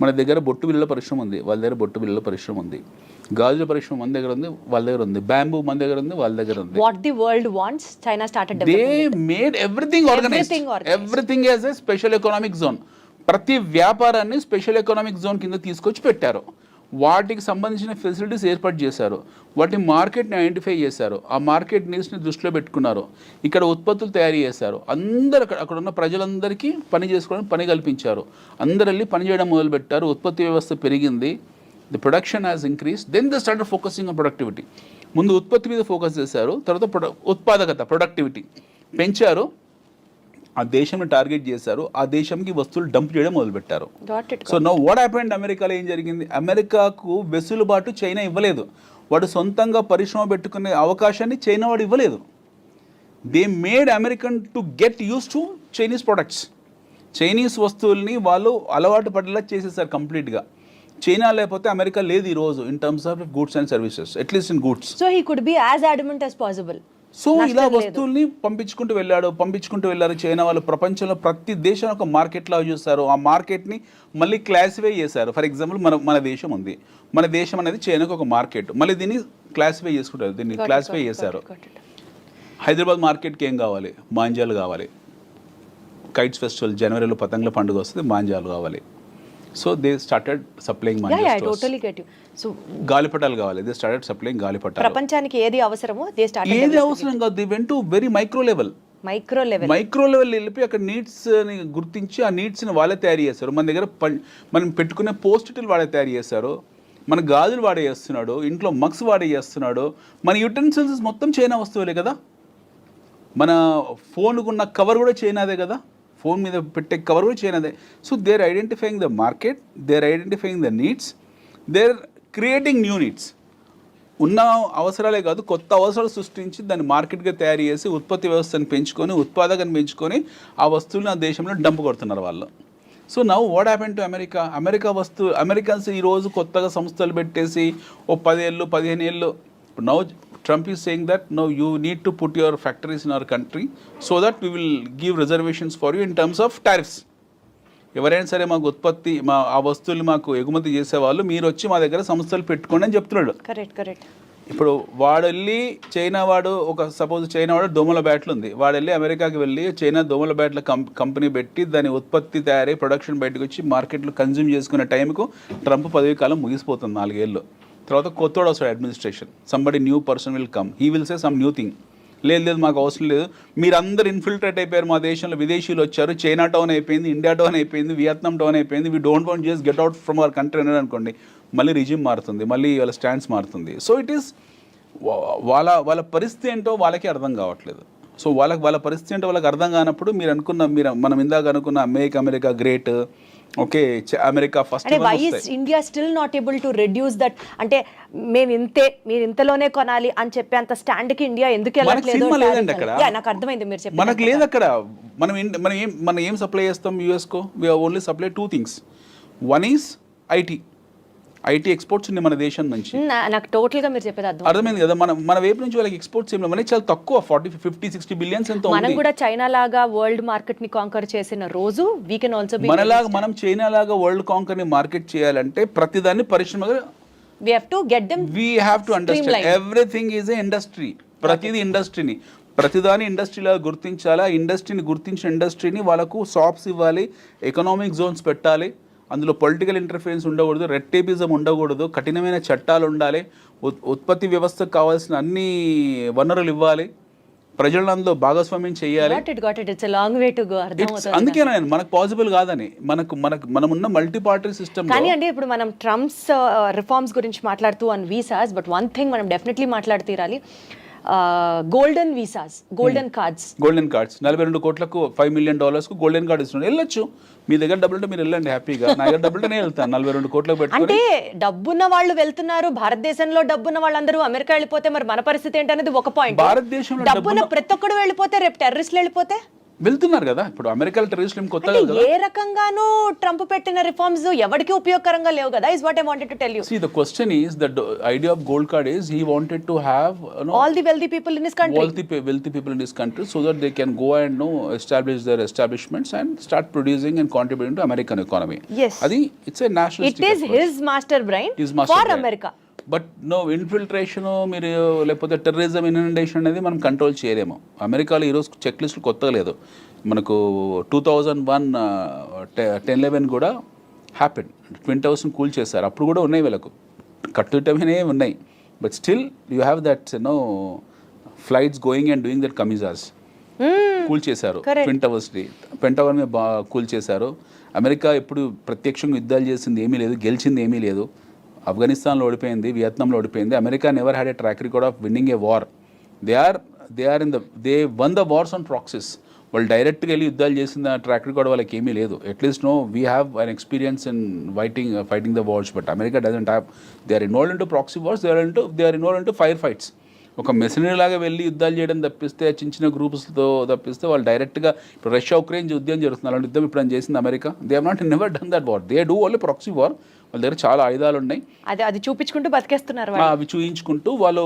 మన దగ్గర బొట్టు బిళ్ళల పరిశ్రమ ఉంది, వాళ్ళ దగ్గర బొట్టు బిళ్ళల పరిశ్రమ ఉంది. గాజుల పరిశ్రమ మన దగ్గర ఉంది, వాళ్ళ దగ్గర ఉంది. బ్యాంబూ మన దగ్గర ఉంది, వాళ్ళ దగ్గర ఉంది. What the world wants, China started They developing. made everything organized. Everything as a special economic zone. ప్రతి వ్యాపారాన్ని స్పెషల్ ఎకనామిక్ జోన్ కింద తీసుకొచ్చి పెట్టారు. వాటికి సంబంధించిన ఫెసిలిటీస్ ఏర్పాటు చేశారు. వాటి మార్కెట్ని ఐడెంటిఫై చేశారు. ఆ మార్కెట్ నీడ్స్ని దృష్టిలో పెట్టుకున్నారు. ఇక్కడ ఉత్పత్తులు తయారు చేశారు. అందరు అక్కడ ఉన్న ప్రజలందరికీ పని చేసుకోవడానికి పని కల్పించారు. అందరు వెళ్ళి పని చేయడం మొదలుపెట్టారు. ఉత్పత్తి వ్యవస్థ పెరిగింది. The production has increase. Then the started focusing on productivity. ముందు ఉత్పత్తి మీద ఫోకస్ చేశారు, తర్వాత ఉత్పాదకత ప్రొడక్టివిటీ పెంచారు. ఆ దేశంని టార్గెట్ చేశారు. ఆ దేశంకి వస్తువులు డంప్ చేయడం మొదలుపెట్టారు. సో నో వాట్ హ్యాపెండ్, అమెరికాలో ఏం జరిగింది? అమెరికాకు వెసులుబాటు చైనా ఇవ్వలేదు. వాడు సొంతంగా పరిశ్రమ పెట్టుకునే అవకాశాన్ని చైనా వాడు ఇవ్వలేదు. They made American to get use to Chinese products. Chinese వస్తువుల్ని వాళ్ళు అలవాటు పడేలా చేసేసారు కంప్లీట్గా. చైనా లేకపోతే అమెరికా లేదు ఈరోజు in terms of goods and services, at least in goods. So he could be as adamant as possible. So ఇలా వస్తువుల్ని పంపించుకుంటూ వెళ్ళారు చైనా వాళ్ళు. ప్రపంచంలో ప్రతి దేశం ఒక మార్కెట్ లా చూస్తారు. ఆ మార్కెట్ని మళ్ళీ క్లాసిఫై చేశారు. ఫర్ ఎగ్జాంపుల్ మన దేశం ఉంది. మన దేశం అనేది చైనాకు ఒక మార్కెట్. మళ్ళీ దీన్ని క్లాసిఫై చేసుకుంటారు. దీన్ని క్లాసిఫై చేశారు. హైదరాబాద్ మార్కెట్కి ఏం కావాలి? మాంజాలు కావాలి. కైట్స్ ఫెస్టివల్ జనవరిలో పతంగుల పండుగ వస్తుంది, మాంజాలు కావాలి. So they started supplying Yeah, I totally get you. So గాలిపటాలు కావాలి. దే స్టార్టెడ్ సప్లైయింగ్ గాలిపటాలు. ప్రపంచానికి ఏది అవసరమో దే స్టార్ట్ ఏది అవసరం కాదు, they went to very micro level వెళ్ళి అక్కడ నీడ్స్ని గుర్తించి ఆ నీడ్స్ని వాళ్ళే తయారు చేస్తారు. మన దగ్గర మనం పెట్టుకునే పోస్టిట్లు వాడే తయారు చేస్తారు. మన గాజులు వాడే చేస్తున్నాడు, ఇంట్లో మగ్స్ వాడే చేస్తున్నాడు. మన యుటెన్సిల్స్ మొత్తం చైనా వస్తువులే కదా. మన ఫోన్కు ఉన్న కవర్ కూడా చైనాదే కదా. ఫోన్ మీద పెట్టే కవర్ కూడా చైనాదే. So they're identifying the market, they're identifying the needs, they're creating new needs. ఉన్న అవసరాలే కాదు, కొత్త అవసరాలు సృష్టించి దాన్ని మార్కెట్గా తయారు చేసి ఉత్పత్తి వ్యవస్థను పెంచుకొని, ఉత్పాదకను పెంచుకొని ఆ వస్తువులను ఆ దేశంలో డంప్ కొడుతున్నారు వాళ్ళు. So now what happen to Americans ఈరోజు కొత్తగా సంస్థలు పెట్టేసి 10 ఏళ్ళు 15 ఏళ్ళు. Now Trump is saying that no, you need to put your factories in our country so that we will give reservations for you in terms of tariffs. ఎవరైనా సరే మాకు ఉత్పత్తి ఆ వస్తువులు మాకు ఎగుమతి చేసేవాళ్ళు మీరు వచ్చి మా దగ్గర సంస్థలు పెట్టుకోండి అని చెప్తున్నాడు. కరెక్ట్. ఇప్పుడు వాడు వెళ్ళి చైనా వాడు సపోజ్ చైనా వాడు దోమల బ్యాట్లు ఉంది. వాడు వెళ్ళి అమెరికాకి వెళ్ళి చైనా దోమల బ్యాట్ల కంపెనీ పెట్టి దాని ఉత్పత్తి తయారై ప్రొడక్షన్ బయటకు వచ్చి మార్కెట్లో కన్జ్యూమ్ చేసుకునే టైంకు ట్రంప్ పదవి కాలం ముగిసిపోతుంది 4 ఏళ్ళు. తర్వాత కొత్తోడు వస్తాడు administration. Somebody new person will come, he will say some new thing. లేదు మాకు అవసరం లేదు, మీరందరూ ఇన్ఫిల్ట్రేట్ అయిపోయారు మా దేశంలో, విదేశీయులు వచ్చారు, చైనా టౌన్ అయిపోయింది, ఇండియా టౌన్ అయిపోయింది, వియత్నాం టౌన్ అయిపోయింది, we don't want just get out from our country అనేది అనుకోండి, మళ్ళీ రిజిమ్ మారుతుంది, మళ్ళీ వాళ్ళ స్టాండ్స్ మారుతుంది. సో ఇట్ ఈస్ వాళ్ళ పరిస్థితి ఏంటో వాళ్ళకి అర్థం కావట్లేదు. సో వాళ్ళ పరిస్థితి ఏంటో వాళ్ళకి అర్థం కానప్పుడు మనం ఇందాక అనుకున్న America great, okay America first. Why is India still not able to reduce that? అంటే మీరు ఇంతలోనే కొనాలి అని చెప్పేంత స్టాండ్ కి ఇండియా ఎందుకు వెళ్ళట్లేదు? నాకు అర్థమైంది మీరు చెప్పి. మనకు లేదు అక్కడ. మనం ఏం సప్లై చేస్తాం యూఎస్ కో? We only supply 2 things. One is IT exports ఉంది మన దేశం నుంచి. నాకు టోటల్ గా మీరు చెప్పేది అర్థమైంది కదా. మన వైపు నుంచి వాళ్ళకి ఎక్స్పోర్ట్స్ ఏం మనకి చాలా తక్కువ, 40-50-60 బిలియన్స్ ఎంతో. మనం కూడా చైనా లాగా వరల్డ్ మార్కెట్ ని కాంకర్ చేసిన రోజు వీ కెన్ ఆల్సో బి మనలాగా మనం చైనా లాగా వరల్డ్ కాంకర్ ని మార్కెట్ చేయాలంటే ప్రతిదాన్ని పరిశ్రమగా we have to get them, we have to understand everything is a industry. ప్రతిది ఇండస్ట్రీని ప్రతిదాని ఇండస్ట్రీలా గుర్తించాలి. ఆ ఇండస్ట్రీని గుర్తించిన ఇండస్ట్రీని వాళ్ళకు షాప్స్ ఇవ్వాలి, ఎకనామిక్ జోన్స్ పెట్టాలి, అందులో పొలిటికల్ ఇంటర్ఫరెన్స్ ఉండకూడదు, రెడ్ టేపిజం ఉండకూడదు, కఠినమైన చట్టాలు ఉండాలి, ఉత్పత్తి వ్యవస్థకు కావాల్సిన అన్ని వనరులు ఇవ్వాలి, ప్రజలను అందులో భాగస్వామ్యం చేయాలి. అందుకే మనకు పాసిబుల్ కాదని, మనమున్న మల్టీ పార్టీ సిస్టమ్. కానీ అంటే ఇప్పుడు మనం ట్రంప్స్ రిఫార్మ్స్ గురించి మాట్లాడుతూ and visas, but one thing మనం డెఫినెట్లీ మాట్లాడుతీరాలి, గోల్డెన్ వీసాస్, గోల్డెన్ కార్డ్స్. 42 కోట్లకు $5 million గోల్డెన్ కార్డ్ ఇస్తున్నాడు. వెళ్ళొచ్చు, మీ దగ్గర డబ్బులు ఉంటే మీరు వెళ్ళండి హ్యాపీగా. నా దగ్గర డబ్బులు నేను వెళ్తాను 42 కోట్లకు పెట్టుకొని. అంటే డబ్బున్న వాళ్ళు వెళ్తున్నారు, భారతదేశంలో డబ్బున్న వాళ్ళందరూ అమెరికా వెళ్ళిపోతే మరి మన పరిస్థితి ఏంటనేది ఒక పాయింట్. భారతదేశంలో డబ్బున్న ప్రతి ఒక్కడు వెళ్ళిపోతే రేపు టెర్రరిస్టులు వెళ్ళిపోతే వెళ్తున్నారు కదా. ఇప్పుడు అమెరికాలో టెర్రరిస్టులు కొత్తగా కదా. ఏ రకంగానూ ట్రంప్ పెట్టిన రిఫార్మ్స్ ఎవరికి ఉపయోగకరంగా లేవు కదా. Is what I wanted to tell you. See, the question is, the idea of gold card is he wanted to have, all the wealthy people in his country, wealthy people in his country, so that they can go and establish their establishments and start producing and contributing to American economy. Yes, adi it's a nationalistic it is approach. His master brain for America. But no infiltration, మీరు లేకపోతే టెర్రరిజం ఇన్ఫిల్ట్రేషన్ అనేది మనం కంట్రోల్ చేయలేము. అమెరికాలో ఈరోజు చెక్ లిస్టులు కొత్తగా లేదు. మనకు 2001 10/11 కూడా హ్యాపెన్. ట్విన్ టవర్స్ని కూల్ చేశారు, అప్పుడు కూడా ఉన్నాయి, వీళ్ళకు కట్టుటమే ఉన్నాయి. But still you have that flights going and doing that kamikazes. కూల్ చేశారు ట్విన్ టవర్స్ని, పెంటగాన్ మీద కూల్ చేశారు. అమెరికా ఎప్పుడు ప్రత్యక్షంగా యుద్ధాలు చేసింది ఏమీ లేదు, గెలిచింది ఏమీ లేదు. ఆఫ్ఘనిస్తాన్లో ఓడిపోయింది, వియత్నాంలో ఓడిపోయింది. America never had a track record of winning a war. They one the wars on praxis. వాళ్ళు డైరెక్ట్గా వెళ్ళి యుద్ధాలు చేసిన ట్రాక్ రికార్డ్ వాళ్ళకి ఏమీ లేదు. At least we have an experience in fighting the wars. But America doesn't have. They are involved in to proxy wars, they are involved in to fire fights. ఒక మెషినరీ లాగా వెళ్ళి యుద్ధాలు చేయడం తప్పిస్తే, చిన్న చిన్న గ్రూప్స్తో తప్పిస్తే వాళ్ళు డైరెక్ట్గా ఇప్పుడు రష్యా ఉక్రెయిన్ యుద్ధం జరుగుతుంది, అలాంటి యుద్ధం ఇప్పుడు చేసింది America. They have not never done that war. They do only proxy war. వాళ్ళ దగ్గర చాలా ఆయుధాలు ఉన్నాయి, అది చూపించుకుంటూ బతికేస్తున్నారు. అవి చూయించుకుంటూ వాళ్ళు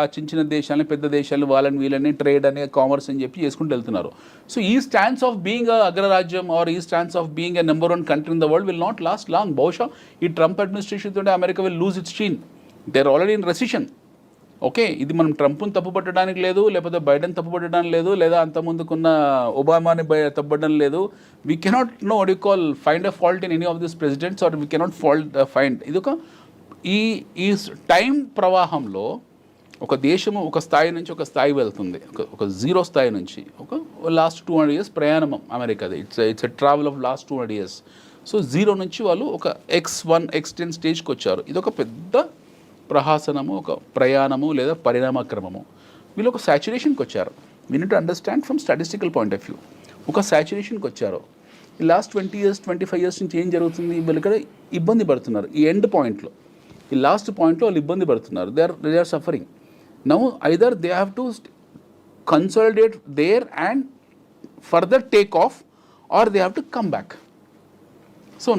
ఆ చిన్న చిన్న దేశాలని, పెద్ద దేశాలు, వాళ్ళని వీళ్ళని ట్రేడ్ అని, కామర్స్ అని చెప్పి చేసుకుంటూ వెళ్తున్నారు. సో ఈ స్టాండ్స్ ఆఫ్ బీయింగ్ అగ్రరాజ్యం ఆర్ ఈ stands of being a number 1 country in the world will not last long. బహుశా ఈ ట్రంప్ అడ్మినిస్ట్రేషన్ తోటి America will lose its sheen. They are already in recession. Okay, ఇది మనం ట్రంప్ను తప్పుపట్టడానికి లేదు, లేకపోతే బైడెన్ తప్పుపట్టడానికి లేదు, లేదా అంతకుముందుకున్న ఒబామాని తప్పుపట్టడం లేదు. We cannot find a fault in any of this presidents, or we cannot find. ఇది ఈ టైం ప్రవాహంలో ఒక దేశము ఒక స్థాయి నుంచి ఒక స్థాయి వెళ్తుంది, ఒక జీరో స్థాయి నుంచి ఒక లాస్ట్ 200 years ప్రయాణం అమెరికాది. It's a travel of last 200 years. So zero నుంచి వాళ్ళు ఒక X1 X10 స్టేజ్కి వచ్చారు. ఇది ఒక పెద్ద ప్రహాసనము, ఒక ప్రయాణము లేదా పరిణామక్రమము. వీళ్ళు ఒక సాచురేషన్కి వచ్చారు. We need to understand from statistical point of view. ఒక సాచురేషన్కి వచ్చారు. ఈ లాస్ట్ 20 years 25 years నుంచి ఏం జరుగుతుంది, వీళ్ళు ఇక్కడ ఇబ్బంది పడుతున్నారు. ఈ ఎండ్ పాయింట్లో, ఈ లాస్ట్ పాయింట్లో వాళ్ళు ఇబ్బంది పడుతున్నారు. They are suffering. Now either they have to consolidate there and further take off, or they have to come back. So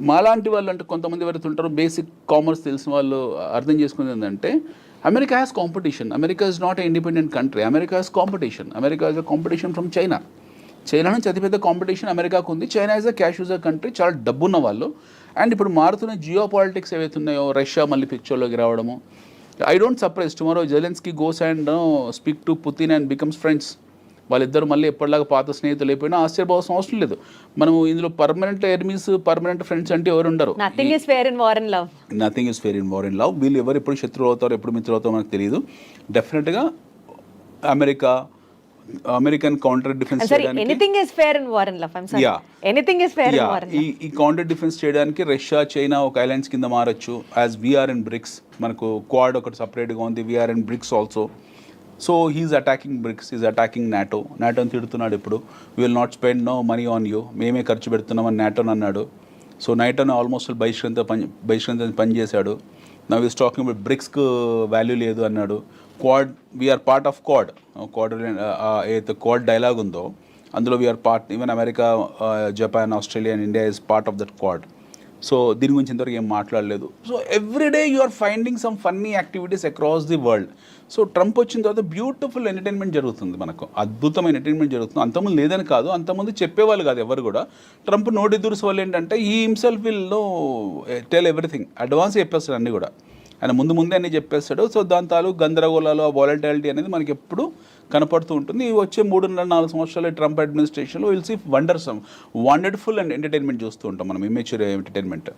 మాలాంటి వాళ్ళు అంటే కొంతమంది ఎవరైతే ఉంటారో బేసిక్ కామర్స్ తెలిసిన వాళ్ళు అర్థం చేసుకునేది ఏంటంటే, America has competition. America is not a independent country. America has competition. America is a competition from China. China నుంచి అతిపెద్ద కాంపిటీషన్ అమెరికాకు ఉంది. China is a cash user country, చాలా డబ్బున్న వాళ్ళు. అండ్ ఇప్పుడు మారుతున్న జియో పాలిటిక్స్ ఏవైతే ఉన్నాయో, రష్యా మళ్ళీ పిక్చర్లోకి రావడము. I don't surprise tomorrow Zelensky goes and speak to Putin and becomes friends. వాళ్ళిద్దరు మళ్ళీ ఎప్పటిలాగా పాత స్నేహితులు అయిపోయినా ఆశ్చర్యపోవాల్సిన అవసరం లేదు. మనం ఇందులో పర్మనెంట్ ఎనిమీస్, పర్మనెంట్ ఫ్రెండ్స్ అంటే ఎవరు ఉండరు. Nothing is fair in war and love. వీళ్ళు ఎవరు ఎప్పుడు శత్రువు అవుతారో, ఎప్పుడు మిత్రులు అవుతారో మనకు తెలియదు. డెఫినెట్గా అమెరికన్ కౌంటర్ డిఫెన్స్ ఈ కౌంటర్ డిఫెన్స్ చేయడానికి రష్యా, చైనా ఒక అలయన్స్ కింద మారచ్చు. యాజ్ వీఆర్ ఇన్ బ్రిక్స్, మనకు క్వాడ్ ఒకటి సపరేట్గా ఉంది, we're in BRICS also. So he is attacking BRICS, is attacking నాటోని తిడుతున్నాడు. ఇప్పుడు will not spend no money on you, మేమే ఖర్చు పెడుతున్నామని నాటోని అన్నాడు. సో నాటోని ఆల్మోస్ట్ బహిష్కరించ పనిచేశాడు. నవ్ ఈస్ టాకింగ్ అబౌట్ బ్రిక్స్కు వాల్యూ లేదు అన్నాడు. Quad, we are part of Quad. ఏదైతే క్వాడ్ డైలాగ్ ఉందో అందులో we are part. Even America, Japan, Australia and India is part of that Quad. So దీని గురించి ఇంతవరకు ఏం మాట్లాడలేదు. So everyday you are finding some funny activities across the world. So Trump వచ్చిన తర్వాత బ్యూటిఫుల్ ఎంటర్టైన్మెంట్ జరుగుతుంది, మనకు అద్భుతమైన ఎంటర్టైన్మెంట్ జరుగుతుంది. అంతకుముందు లేదని కాదు, అంతకుముందు చెప్పేవాళ్ళు కాదు ఎవరు కూడా. ట్రంప్ నోటి దురుసు వల్ల ఏంటంటే ఈ himself will tell everything, advance చెప్పేస్తాడు అన్నీ కూడా. ఆయన ముందే అన్ని చెప్పేస్తాడు. సో దాని తాలూకు గందరగోళాలు, ఆ వాలటాలిటీ అనేది మనకి ఎప్పుడు కనపడుతూ ఉంటుంది. ఈ వచ్చే 3.5-4 సంవత్సరాలు ట్రంప్ అడ్మినిస్ట్రేషన్లో will see wonderful and entertainment చూస్తూ ఉంటాం మనం, ఇమ్మెచ్యూర్ ఎంటర్టైన్మెంట్.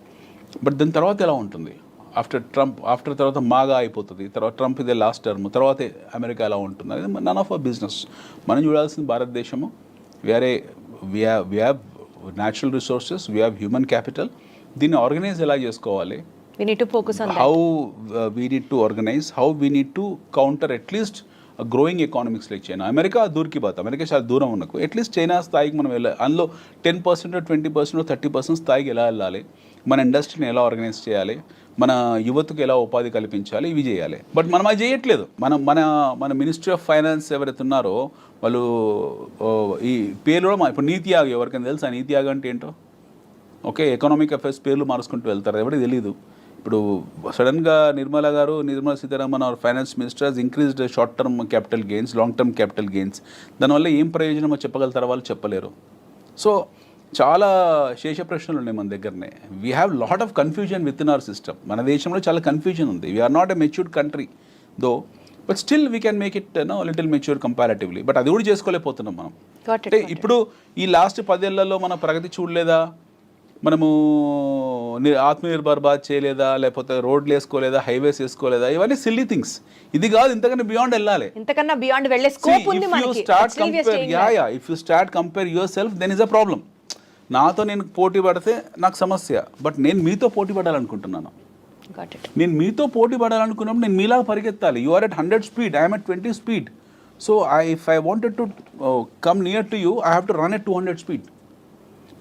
బట్ దాని తర్వాత ఎలా ఉంటుంది? ఆఫ్టర్ తర్వాత మాగా అయిపోతుంది, తర్వాత ట్రంప్ ఇదే లాస్ట్ టర్మ్, తర్వాత అమెరికా ఎలా ఉంటుంది అనేది నన్ ఆఫ్ అ బిజినెస్. మనం చూడాల్సింది భారతదేశము, we have natural resources, we have human capital. దీన్ని ఆర్గనైజ్ ఎలా చేసుకోవాలి, we need to focus on that. how we need to organize, how we need to counter at least growing economics like China. America దూరికి పోతుంది, అమెరికా చాలా దూరం ఉన్నకు. అట్లీస్ట్ చైనా స్థాయికి మనం వెళ్ళాలి. అందులో 10%, 20%, 30% స్థాయికి ఎలా వెళ్ళాలి, మన ఇండస్ట్రీని ఎలా ఆర్గనైజ్ చేయాలి, మన యువతకు ఎలా ఉపాధి కల్పించాలి, ఇవి చేయాలి. బట్ మనం అది చేయట్లేదు. మన మినిస్ట్రీ ఆఫ్ ఫైనాన్స్ ఎవరైతే ఉన్నారో వాళ్ళు ఈ పేర్లు కూడా ఇప్పుడు నీతి ఆయోగ్, ఎవరికైనా తెలుసా నీతి ఆయోగ్ అంటే ఏంటో? ఓకే, ఎకనామిక్ అఫైర్స్ పేర్లు మార్చుకుంటూ వెళ్తారు, ఎవరికి తెలియదు. ఇప్పుడు సడన్గా Nirmala Sitharaman are finance minister has increased short term capital gains, long term capital gains. దానివల్ల ఏం ప్రయోజనమో చెప్పగలుగుతారో వాళ్ళు చెప్పలేరు. సో చాలా శేష ప్రశ్నలు ఉన్నాయి మన దగ్గరనే. We have lot of confusion with in our system. మన దేశంలో చాలా కన్ఫ్యూజన్ ఉంది. We are not a matured country though, but still we can make it little mature comparatively. But అది కూడా చేసుకోలేకపోతున్నాం మనం. అంటే ఇప్పుడు ఈ లాస్ట్ 10 ఏళ్లలో మన ప్రగతి చూడలేదా? మనము ఆత్మనిర్భర్ భారత్ చేయలేదా, లేకపోతే రోడ్లు వేసుకోలేదా, హైవేస్ వేసుకోలేదా? ఇవన్నీ సిల్లీ థింగ్స్. ఇది కాదు, ఇంతకన్నా బియాండ్ వెళ్ళాలి. ఇంతకన్నా బియాండ్ వెళ్ళే స్కోప్ ఉంది మనకి. If you start compare yourself, then is a problem. నాతో నేను పోటీ పడితే నాకు సమస్య, బట్ నేను మీతో పోటీ పడాలనుకుంటున్నాను. నేను మీతో పోటీ పడాలనుకున్నప్పుడు నేను మీలాగా పరిగెత్తాలి. You are at 100 speed, I'm at 20 speed. So if I wanted to come near to you, I have to run at 200 speed.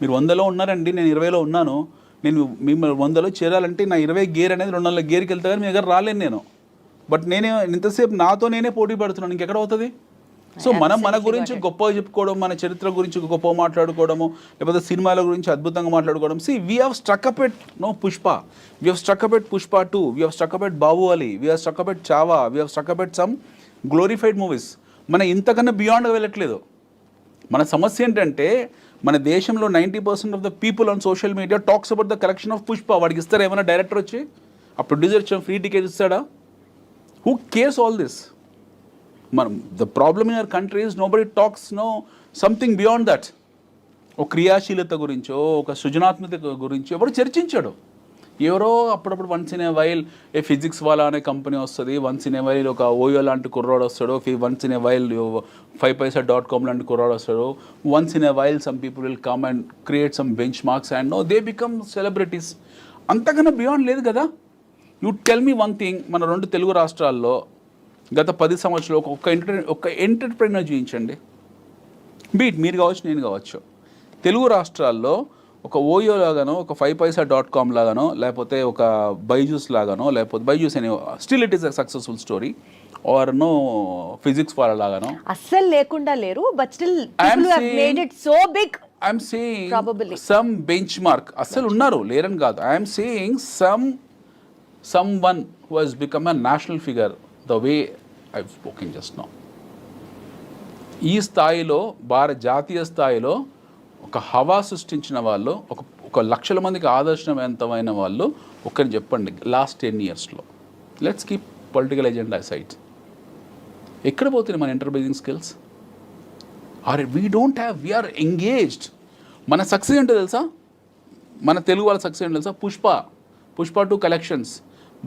మీరు 100లో ఉన్నారండి, నేను 20లో ఉన్నాను. నేను మిమ్మల్ని 100లో చేరాలంటే నా 20 గేర్ అనేది 200 గేర్కి వెళ్తా, కానీ మీ దగ్గర రాలేను నేను. బట్ నేనే ఇంతసేపు నాతో నేనే పోటీ పడుతున్నాను, ఇంకెక్కడ అవుతుంది? సో మన గురించి గొప్పగా చెప్పుకోవడం, మన చరిత్ర గురించి గొప్పగా మాట్లాడుకోవడము, లేకపోతే సినిమాల గురించి అద్భుతంగా మాట్లాడుకోవడం. We have struck up at Pushpa, we have struck up at Pushpa 2, we have struck up at Baahubali, we have struck up at Chhaava, we have struck up at some glorified movies. మన ఇంతకన్నా బియాండ్గా వెళ్ళట్లేదు. మన సమస్య ఏంటంటే మన దేశంలో 90% of the people on social media talks about the collection of Pushpa. వాడికి ఇస్తారా ఏమైనా డైరెక్టర్ వచ్చి? ఆ ప్రొడ్యూసర్ ఫ్రీ టికెట్ ఇస్తాడా? Who cares all this? మనం the problem in our country is nobody talks something beyond that. ఒక క్రియాశీలత గురించో, ఒక సృజనాత్మకత గురించో ఎవరు చర్చించాడు? ఎవరో అప్పుడప్పుడు once in a while A physics వాళ్ళ అనే కంపెనీ వస్తుంది, వన్స్ ఇన్ ఏ వైల్ ఒక ఓయో లాంటి కుర్రాడు వస్తాడు, once in a while 5paisa.com లాంటి కుర్రాడు వస్తాడు, once in a while some people will come and create some bench marks and they become celebrities. అంతకన్నా బియాండ్ లేదు కదా. You tell me one thing, మన 2 తెలుగు రాష్ట్రాల్లో గత 10 సంవత్సరాలు ఒక ఎంటర్ప్రెన్యూర్ చూపించండి. బీట్ మీరు కావచ్చు, నేను కావచ్చు. తెలుగు రాష్ట్రాల్లో ఒక ఓయో లాగానో, ఒక 5paisa.com లాగానో, లేకపోతే ఒక బైజూస్ లాగానో, లేకపోతే బైజూస్ అనే still it is a successful story, or physics వాళ్ళ లాగానో అస్సలు లేకుండా లేరు. But still people have made it so big. I'm saying some benchmark అస్సలు ఉన్నారు, లేరని కాదు. I'm saying someone who has become a national figure the way I've spoken just now. ఈ స్థాయిలో జాతీయ స్థాయిలో ఒక హవా సృష్టించిన వాళ్ళు, ఒక లక్షల మందికి ఆదర్శవంతమైన వాళ్ళు ఒక్కరిని చెప్పండి లాస్ట్ 10 yearsలో. Let's keep political agenda side. ఎక్కడ పోతుంది మన enterprising skills? We are engaged. మన సక్సెస్ ఏంటో తెలుసా? మన తెలుగు వాళ్ళ సక్సెస్ ఏంటో తెలుసా? Pushpa 2 collections,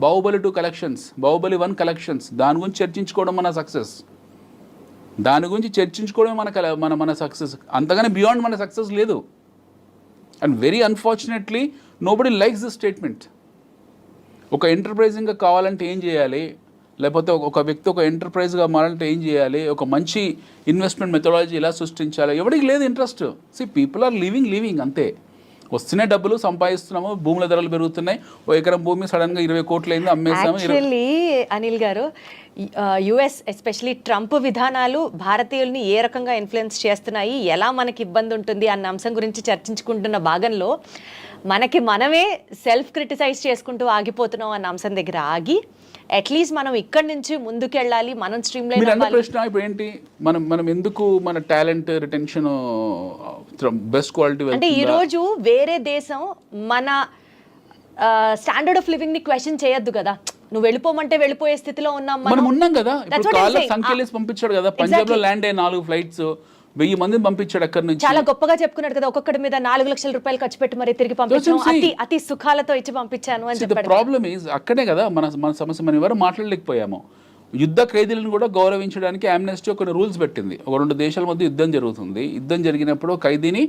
Baahubali 2 collections, Baahubali 1 collections. దాని గురించి చర్చించుకోవడం మన సక్సెస్. దాని గురించి చర్చించుకోవడం మన సక్సెస్. అంతగానే బియాండ్ మన సక్సెస్ లేదు. And very unfortunately nobody likes this statement. ఒక ఎంటర్ప్రైజింగ్గా కావాలంటే ఏం చేయాలి, లేకపోతే ఒక వ్యక్తి ఒక ఎంటర్ప్రైజ్గా మారాలంటే ఏం చేయాలి, ఒక మంచి ఇన్వెస్ట్మెంట్ మెథడాలజీ ఎలా సృష్టించాలి, ఎవరికి లేదు ఇంట్రెస్ట్. పీపుల్ ఆర్ లివింగ్ అంతే. వస్తున్నాయి డబ్బులు, సంపాదిస్తున్నాము, భూముల ధరలు పెరుగుతున్నాయి. ఓ ఎకరం భూమి సడన్గా 20 కోట్లు అయింది, అమ్మేస్తాము. యాక్చువల్లీ అనిల్ గారు, యుఎస్ ఎస్పెషలీ ట్రంప్ విధానాలు భారతీయుల్ని ఏ రకంగా ఇన్ఫ్లుయెన్స్ చేస్తున్నాయి, ఎలా మనకి ఇబ్బంది ఉంటుంది అన్న అంశం గురించి చర్చించుకుంటున్న భాగంలో మనమే సెల్ఫ్ క్రిటిసైజ్ చేసుకుంటూ ఆగిపోతున్నాం అన్న అంశం దగ్గర ఆగి అట్లీస్ట్ మనం ఇక్కడి నుంచి ముందుకెళ్ళాలి, మనం స్ట్రీమ్ లైన్ అవ్వాలి. ప్రశ్న ఇప్పుడు ఏంటి, మనం ఎందుకు మన టాలెంట్ రిటెన్షన్ బెస్ట్ క్వాలిటీ అంటే ఈరోజు వేరే దేశం మన స్టాండర్డ్ ఆఫ్ లివింగ్ ని క్వశ్చన్ చేయొద్దు కదా. నువ్వు వెళ్ళిపోమంటే వెళ్ళిపోయే స్థితిలో ఉన్నాం మనం ఉన్నాం కదా. That's ఇప్పుడు what I'm కాళ్ళ saying. సంఖ్యలేసి పంపించాడు కదా, పంజాబ్ లో ల్యాండ్ అయ్యే 4 ఫ్లైట్స్ 1000 మందిని పంపించాడు అక్కడి నుంచి. చాలా గొప్పగా చెప్పుకున్నాడు కదా, ఒక్కొక్కడి మీద 4 లక్షల రూపాయలు ఖర్చు పెట్టి మరి తిరిగి పంపించాను, That's what I'm saying. అతి సుఖాలతో ఇచ్చి పంపించాను అని ద చెప్పాడు. ప్రాబ్లమ్ ఈజ్ అక్కడే కదా మన సమస్య. మనం ఎవరు మాట్లాడలేకపోయాము. యుద్ధ ఖైదీలను కూడా గౌరవించడానికి ఆమ్నెస్టీ కొన్ని రూల్స్ పెట్టింది. ఒక 2 దేశాల మధ్య యుద్ధం జరుగుతుంది. యుద్ధం జరిగినప్పుడు ఖైదీని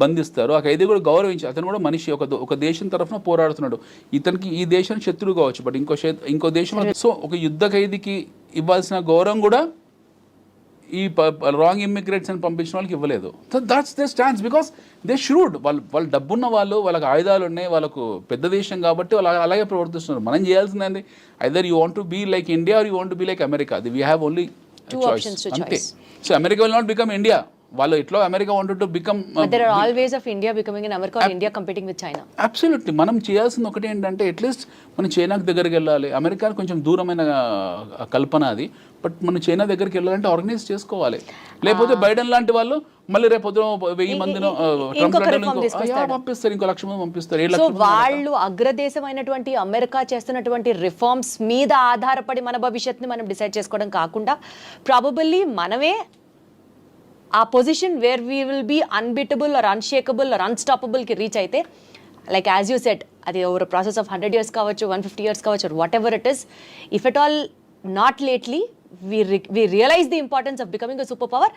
బంధిస్తారు. ఆ ఖైదీ కూడా గౌరవించి, అతను కూడా మనిషి, ఒక దేశం తరఫున పోరాడుతున్నాడు. ఇతనికి ఈ దేశం శత్రువు కావచ్చు, బట్ ఇంకో దేశం. సో ఒక యుద్ధ ఖైదీకి ఇవ్వాల్సిన గౌరవం కూడా ఈ రాంగ్ ఇమ్మిగ్రేట్స్ అని పంపించిన వాళ్ళకి ఇవ్వలేదు. So that's they stands because they should. వాళ్ళు డబ్బున్న వాళ్ళు, వాళ్ళకి ఆయుధాలు ఉన్నాయి, వాళ్ళకు పెద్ద దేశం కాబట్టి వాళ్ళు అలాగే ప్రవర్తిస్తున్నారు. మనం చేయాల్సిందండి, either you want to be like India or you want to be like America. We have only Two options to అంతే. choice. So America will not become India. వాళ్ళు ఎట్లా America wanted to become. There are all ways of India becoming an America or India competing with China. Absolutely. మనం చేయాల్సింది ఒకటి ఏంటంటే అట్లీస్ట్ మనం చైనాకి దగ్గరికి వెళ్ళాలి. అమెరికా కొంచెం దూరమైన కల్పన అది, బట్ మనం చైనా దగ్గరికి వెళ్ళాలంటే ఆర్గనైజ్ చేసుకోవాలి. లేకపోతే బైడెన్ లాంటి వాళ్ళు మళ్ళీ రేపు 1000 మందిని పంపిస్తారు, ఇంకో 1,00,000 మంది పంపిస్తారు. 7 సో లక్షల వాళ్ళు అగ్రదేశమైనటువంటి అమెరికా చేస్తున్నటువంటి రిఫార్మ్స్ మీద ఆధారపడి మన భవిష్యత్తుని మనం డిసైడ్ చేసుకోవడం కాకుండా ప్రాబబల్లీ మనమే ఆ position where we will be unbeatable or unshakeable or అన్స్టాపబుల్కి రీచ్ అయితే, లైక్ యాజ్ యూ సెట్, అది ఓవర్ ప్రాసెస్ ఆఫ్ 100 years కావచ్చు, 150 years కావచ్చు, whatever it is, if at all not lately we realize the importance of becoming a superpower,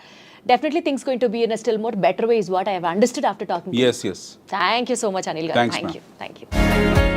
definitely things going to be in a still more better way is what I have understood after talking to you. Yes. Thank you so much, Anil garu. Thanks, Thank ma'am. you.